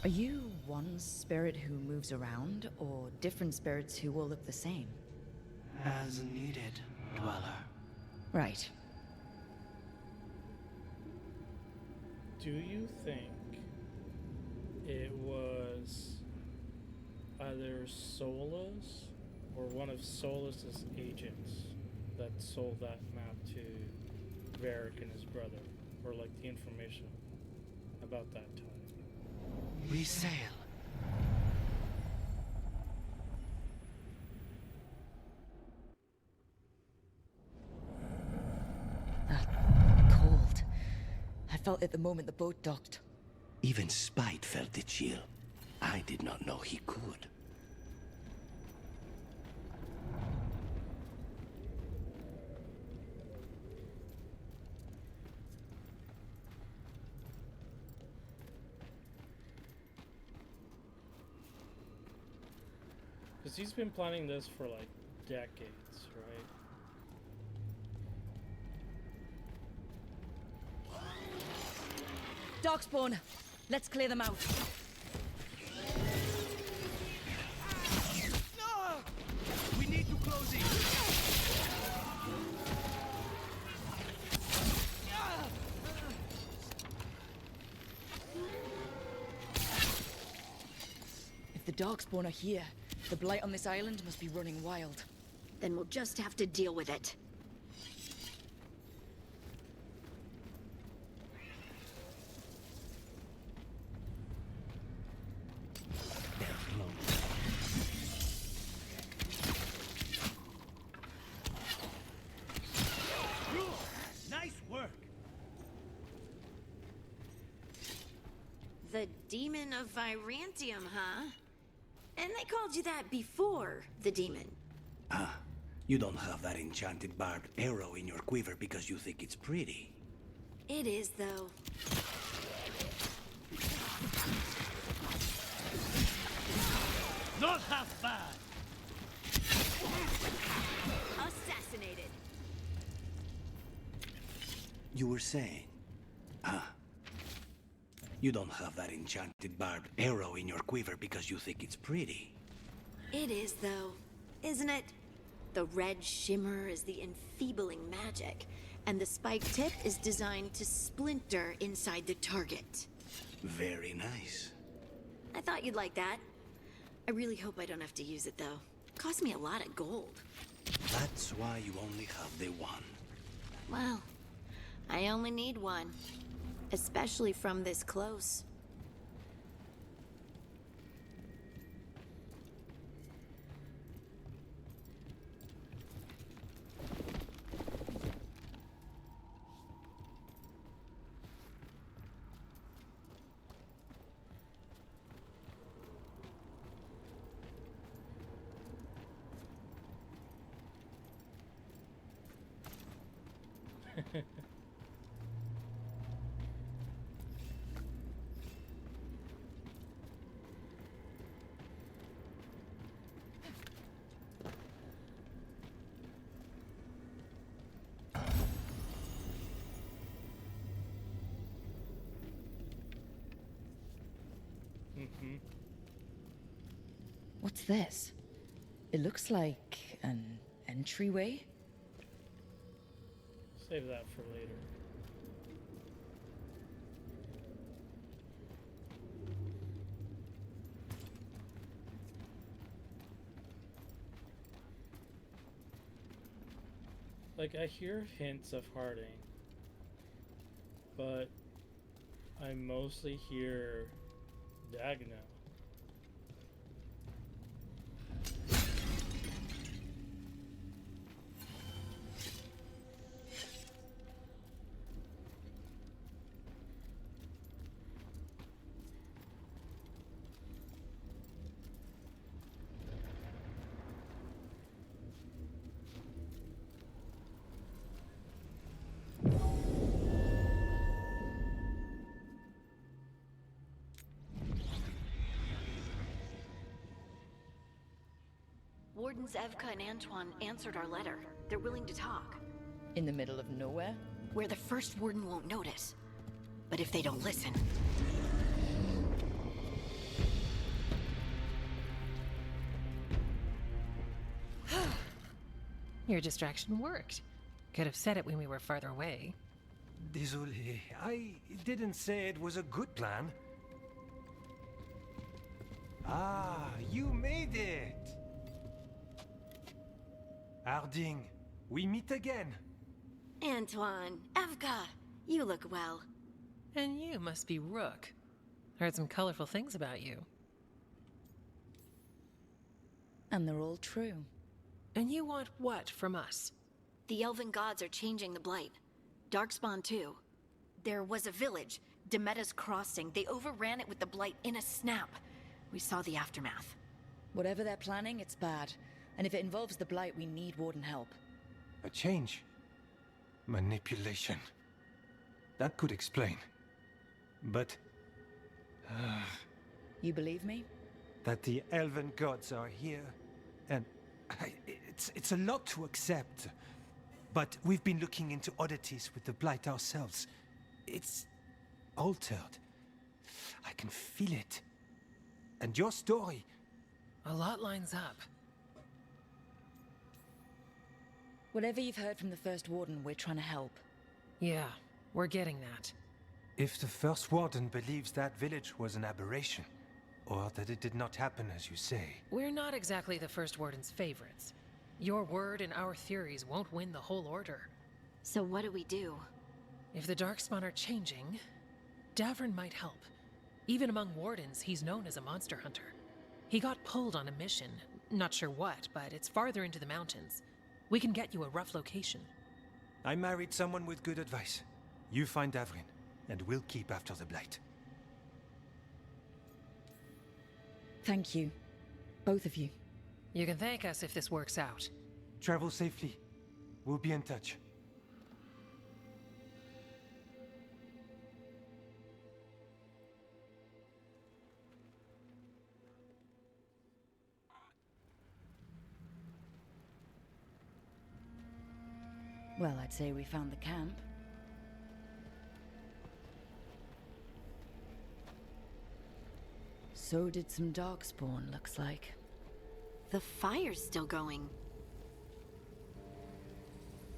Are you one spirit who moves around, or different spirits who all look the same? As needed, Dweller. Right. Do you think it was either Solus or one of Solus's agents that sold that map to Varric and his brother, or like the information about that time? Resale. That cold. I felt it the moment the boat docked. Even Spite felt the chill. I did not know he could. Because he's been planning this for like decades, right? Darkspawn! Let's clear them out. No! We need to close it! If the Darkspawn are here, the blight on this island must be running wild. Then we'll just have to deal with it. Nice work. The Demon of Virantium, huh? And they called you that before the demon. Ah, you don't have that enchanted barbed arrow in your quiver because you think it's pretty. It is, though. Not half bad. Assassinated. You were saying? Ah. You don't have that enchanted barbed arrow in your quiver because you think it's pretty. It is, though, isn't it? The red shimmer is the enfeebling magic, and the spike tip is designed to splinter inside the target. Very nice. I thought you'd like that. I really hope I don't have to use it, though. Cost me a lot of gold. That's why you only have the one. Well, I only need one. Especially from this close. What's this? It looks like an entryway. Save that for later. Like, I hear hints of Harding, but I mostly hear Dagenham. Wardens Evka and Antoine answered our letter. They're willing to talk. In the middle of nowhere? Where the first warden won't notice. But if they don't listen... Your distraction worked. Could have said it when we were farther away. Désolé, I didn't say it was a good plan. Ah, you made it! Harding, we meet again. Antoine, Evka, you look well. And you must be Rook. Heard some colorful things about you. And they're all true. And you want what from us? The Elven gods are changing the Blight. Darkspawn too. There was a village, Demeda's Crossing. They overran it with the Blight in a snap. We saw the aftermath. Whatever they're planning, it's bad. And if it involves the Blight, we need Warden help. A change. Manipulation. That could explain. But... You believe me? that the Elven gods are here, and it's a lot to accept. But we've been looking into oddities with the Blight ourselves. It's altered. I can feel it. And your story... A lot lines up. Whatever you've heard from the First Warden, we're trying to help. Yeah, we're getting that. If the First Warden believes that village was an aberration, or that it did not happen as you say... We're not exactly the First Warden's favorites. Your word and our theories won't win the whole order. So what do we do? If the Darkspawn are changing, Davrin might help. Even among Wardens, he's known as a monster hunter. He got pulled on a mission. Not sure what, but it's farther into the mountains. We can get you a rough location. I married someone with good advice. You find Davrin, and we'll keep after the Blight. Thank you. Both of you. You can thank us if this works out. Travel safely. We'll be in touch. Well, I'd say we found the camp. So did some Darkspawn, looks like. The fire's still going.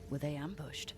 Were they ambushed?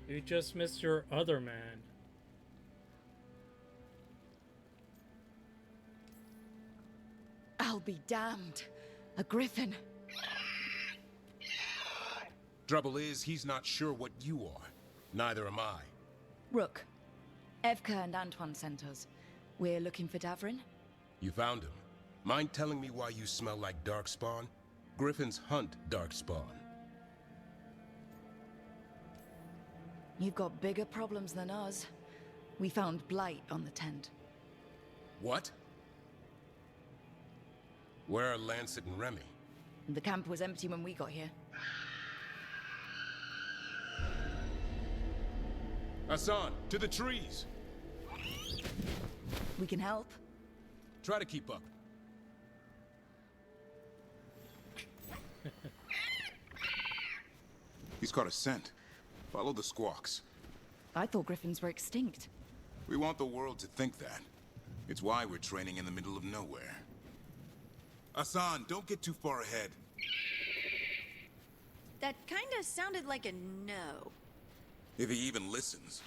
You just missed your other man. I'll be damned. A griffin. Trouble is, he's not sure what you are. Neither am I. Rook. Evka and Antoine sent us. We're looking for Davrin. You found him. Mind telling me why you smell like Darkspawn? Griffins hunt Darkspawn. You've got bigger problems than us. We found blight on the tent. What? Where are Lancet and Remy? The camp was empty when we got here. Hassan, to the trees! We can help. Try to keep up. He's caught a scent. Follow the squawks. I thought griffins were extinct. We want the world to think that. It's why we're training in the middle of nowhere. Hassan, don't get too far ahead. That kinda sounded like a no. If he even listens,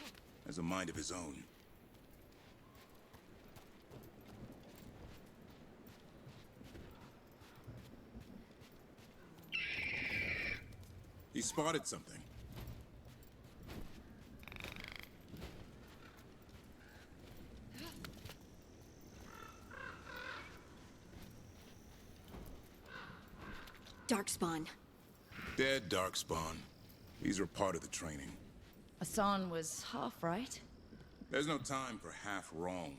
has a mind of his own. He spotted something. Darkspawn. Dead Darkspawn. These are part of the training. Hassan was half right. There's no time for half wrong.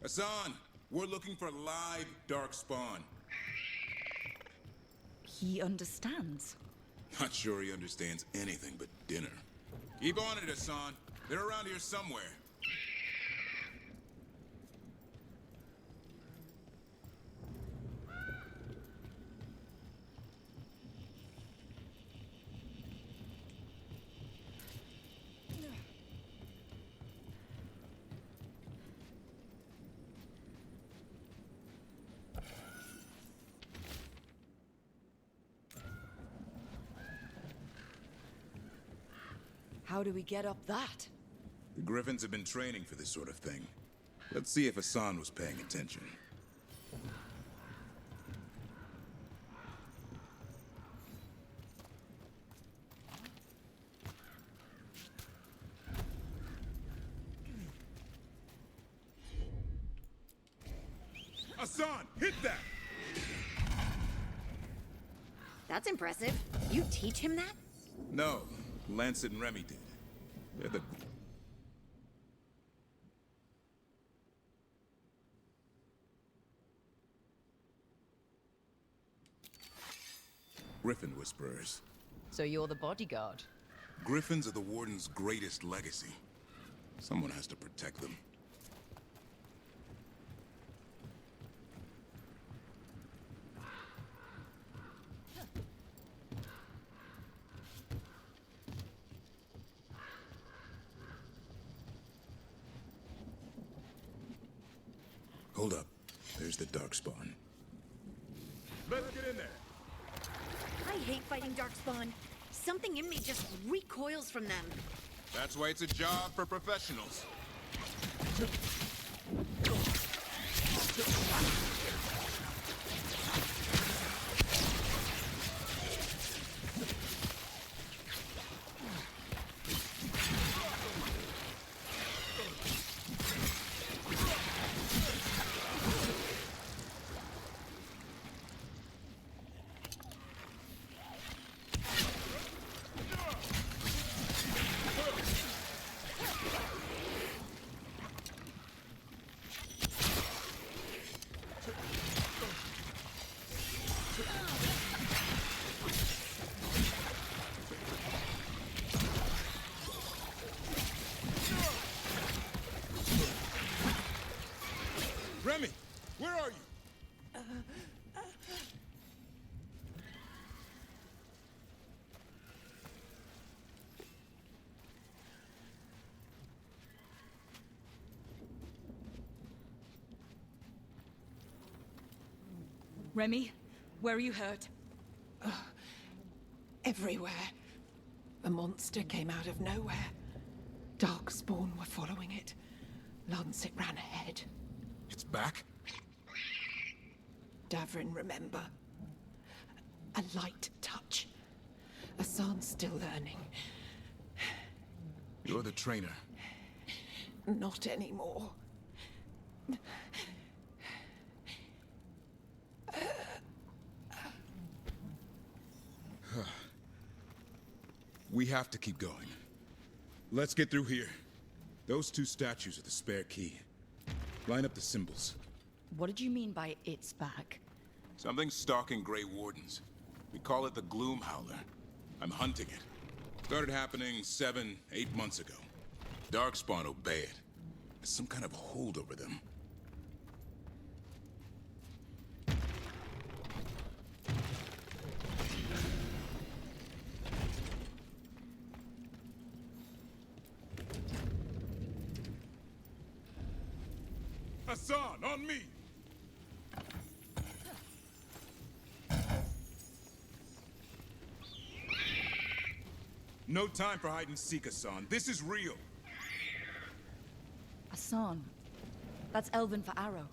Hassan, we're looking for live Darkspawn. He understands. Not sure he understands anything but dinner. Keep on it, Hassan. They're around here somewhere. How do we get up that? The Griffins have been training for this sort of thing. Let's see if Hassan was paying attention. Hassan, hit that! That's impressive. You teach him that? No, Lancet and Remy did. They're the... Griffin Whisperers. So you're the bodyguard? Griffins are the Warden's greatest legacy. Someone has to protect them. Hold up. There's the Darkspawn. Let's get in there. I hate fighting Darkspawn. Something in me just recoils from them. That's why it's a job for professionals. Remy, where are you? Remy, where are you hurt? Everywhere. The monster came out of nowhere. Darkspawn were following it. Lancet ran ahead. It's back? Davrin, remember? A light touch. Hassan's still learning. You're the trainer. Not anymore. We have to keep going. Let's get through here. Those two statues are the spare key. Line up the symbols. What did you mean by it's back? Something's stalking Grey Wardens. We call it the Gloom Howler. I'm hunting it. Started happening 7, 8 months ago. Darkspawn obey it. There's some kind of hold over them. Hassan, on me! No time for hide and seek, Hassan. This is real. Hassan. That's Elven for arrow.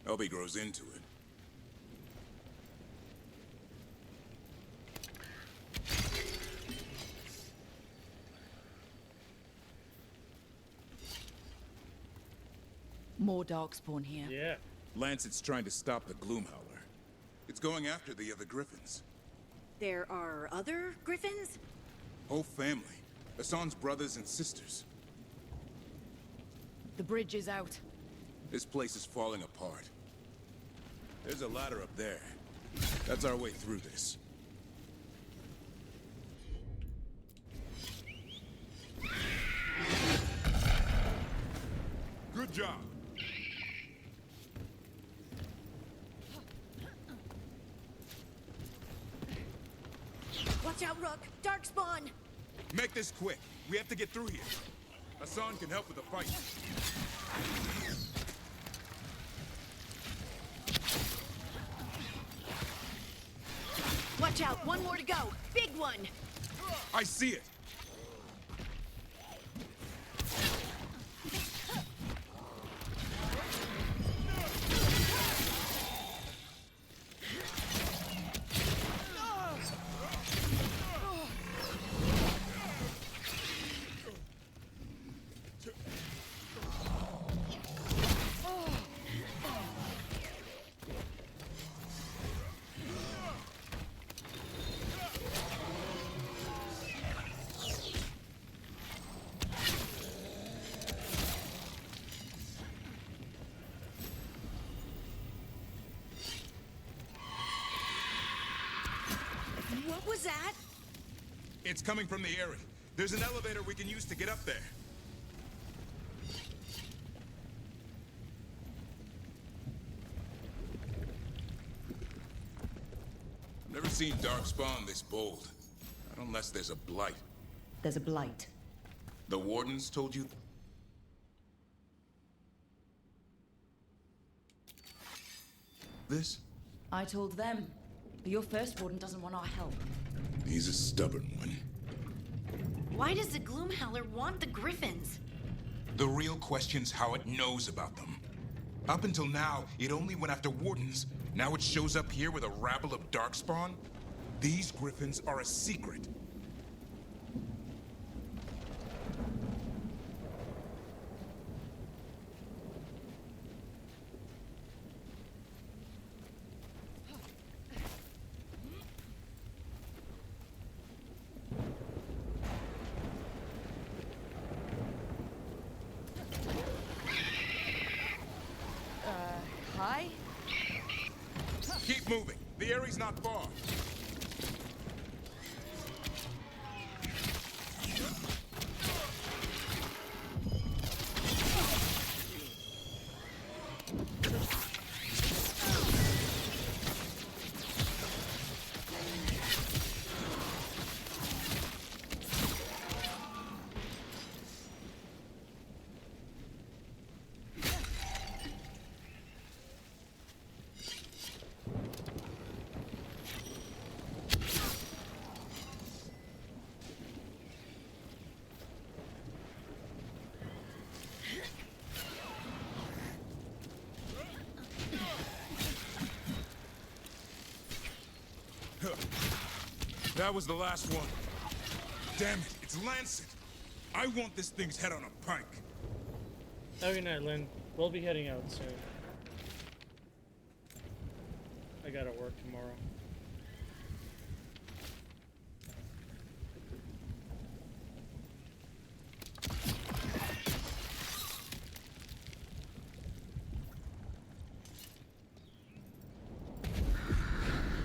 Elby grows into it. More Darkspawn here. Yeah. Lancet's trying to stop the Gloom Howler. It's going after the other Griffins. There are other Griffins? Whole family. Hassan's brothers and sisters. The bridge is out. This place is falling apart. There's a ladder up there. That's our way through this. Good job. Watch out, Rook! Darkspawn! Make this quick. We have to get through here. Hassan can help with the fight. Watch out! One more to go! Big one! I see it! What was that? It's coming from the area. There's an elevator we can use to get up there. seen Darkspawn this bold. Not unless there's a blight. There's a blight. The Wardens told you? This? I told them. But your first warden doesn't want our help. He's a stubborn one. Why does the Gloomhowler want the Griffins? The real question's how it knows about them. Up until now, it only went after Wardens. Now it shows up here with a rabble of Darkspawn? These Griffins are a secret. Hi? Keep moving. The area's not far. That was the last one. Damn it, it's Lancet. I want this thing's head on a pike. Oh, good night, Lynn. We'll be heading out soon. I gotta work tomorrow.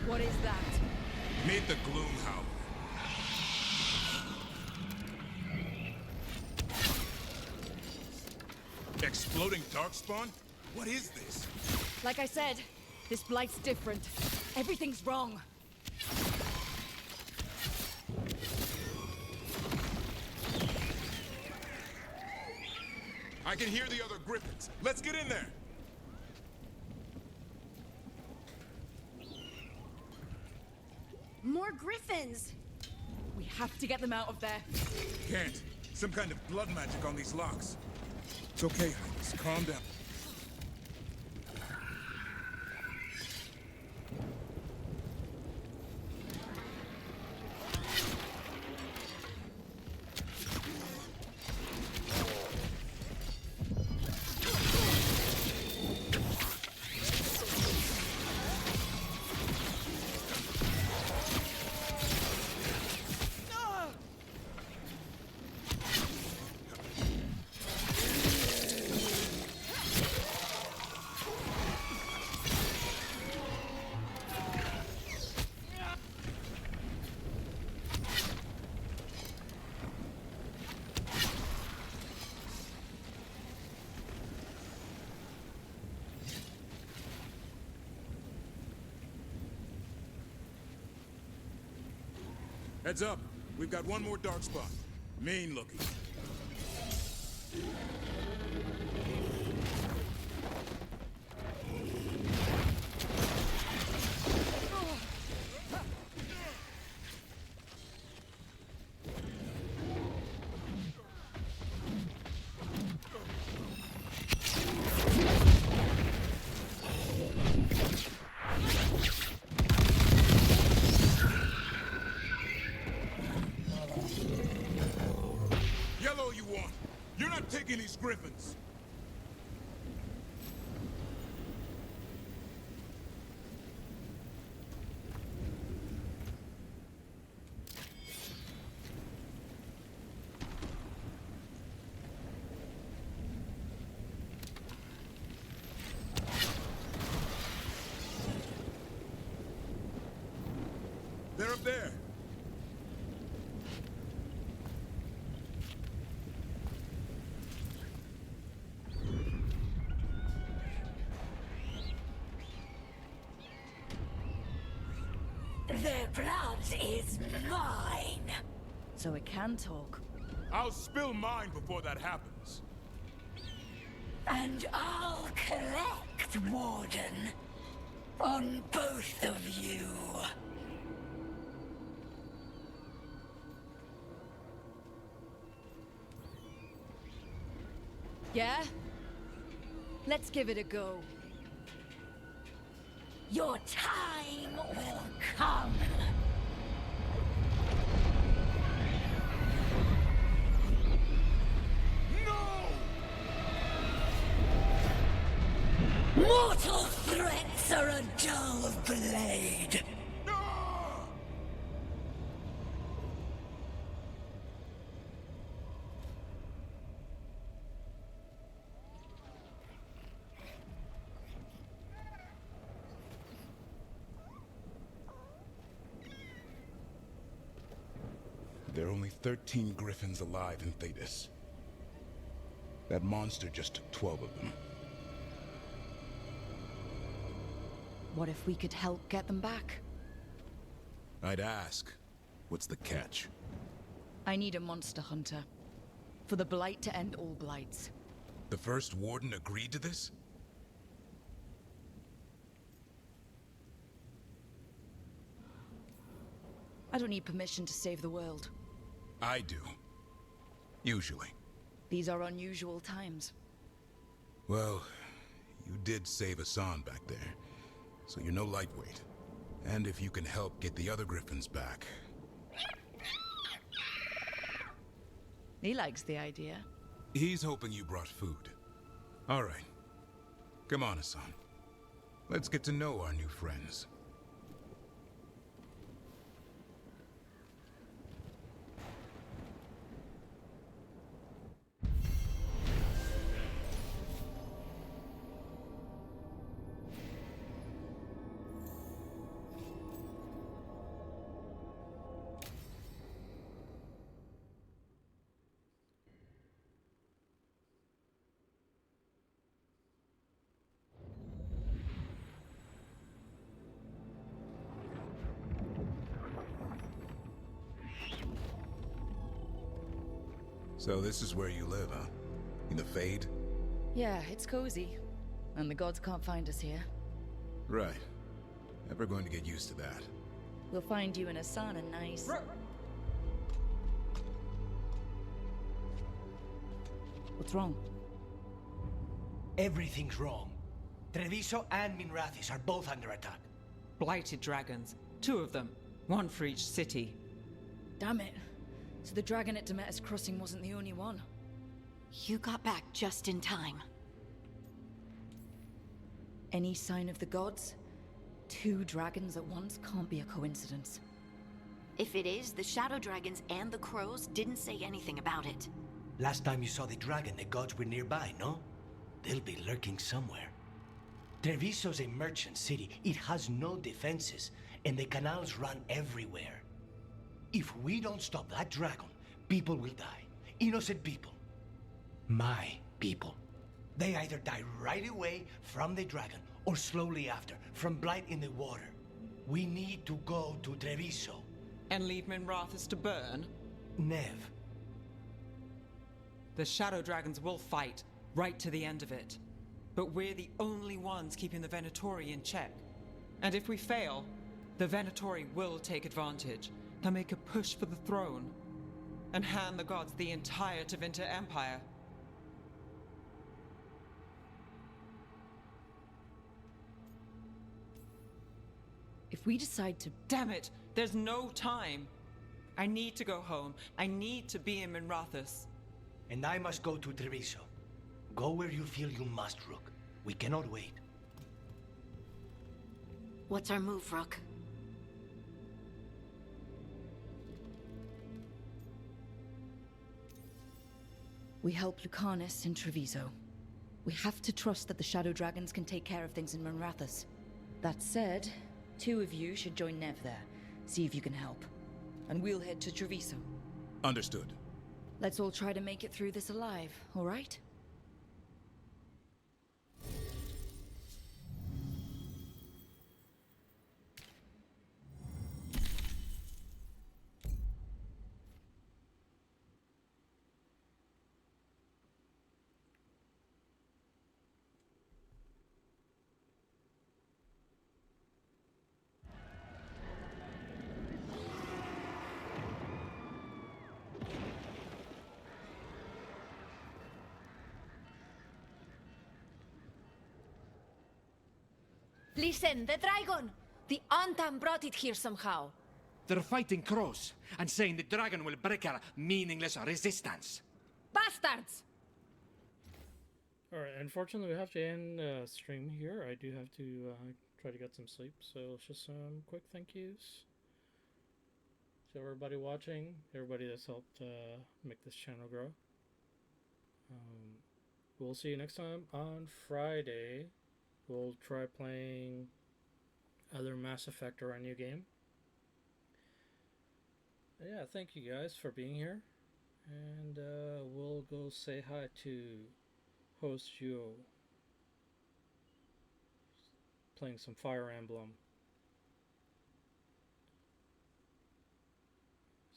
What is that? Meet the Gloomhowler. Exploding Darkspawn? What is this? Like I said, this blight's different. Everything's wrong. I can hear the other Griffins. Let's get in there. More Griffins! We have to get them out of there. Can't. Some kind of blood magic on these locks. It's okay, Highness. Calm down. Heads up. We've got one more Darkspawn. Mean looking. Yellow you want. You're not taking these Griffins. They're up there. There. blood is mine. So it can talk. I'll spill mine before that happens. And I'll collect, Warden. On both of you. Yeah? Let's give it a go. Your time will come. Mortal threats are a dull blade. There are only 13 Griffins alive in Thetis. That monster just took 12 of them. What if we could help get them back? I'd ask, what's the catch? I need a monster hunter. For the Blight to end all blights. The first Warden agreed to this? I don't need permission to save the world. I do. Usually. These are unusual times. Well, you did save Hassan back there, so you're no lightweight. And if you can help get the other Griffins back... He likes the idea. He's hoping you brought food. All right. Come on, Hassan. Let's get to know our new friends. So this is where you live, huh? In the Fade? Yeah, it's cozy. And the gods can't find us here. Right. Never going to get used to that. We'll find you in a sauna nice. What's wrong? Everything's wrong. Treviso and Minrathis are both under attack. Blighted dragons. 2 of them. 1 for each city. Damn it. So the dragon at Demeter's Crossing wasn't the only one. You got back just in time. Any sign of the gods? 2 dragons at once can't be a coincidence. If it is, the Shadow Dragons and the Crows didn't say anything about it. Last time you saw the dragon, the gods were nearby, no? They'll be lurking somewhere. Treviso's a merchant city. It has no defenses, and the canals run everywhere. If we don't stop that dragon, people will die. Innocent people. My people. They either die right away from the dragon, or slowly after, from blight in the water. We need to go to Treviso. And leave Minrathis to burn? Nev. The Shadow Dragons will fight, right to the end of it. But we're the only ones keeping the Venatori in check. And if we fail, the Venatori will take advantage. They'll make a push for the throne, and hand the gods the entire Tevinter Empire. If we decide to... Damn it! There's no time! I need to go home. I need to be in Minrathis. And I must go to Treviso. Go where you feel you must, Rook. We cannot wait. What's our move, Rook? We help Lucanus in Treviso. We have to trust that the Shadow Dragons can take care of things in Minrathis. That said, 2 of you should join Nev there. See if you can help. And we'll head to Treviso. Understood. Let's all try to make it through this alive, all right? Listen, the dragon! The Antam brought it here somehow. They're fighting crows and saying the dragon will break our meaningless resistance. Bastards! Alright, unfortunately we have to end stream here. I do have to try to get some sleep, so it's just some quick thank yous to everybody watching, everybody that's helped make this channel grow. We'll see you next time on Friday. We'll try playing other Mass Effect or a new game. Yeah, thank you guys for being here. And we'll go say hi to Host Joe. Playing some Fire Emblem.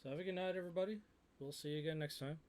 So have a good night, everybody. We'll see you again next time.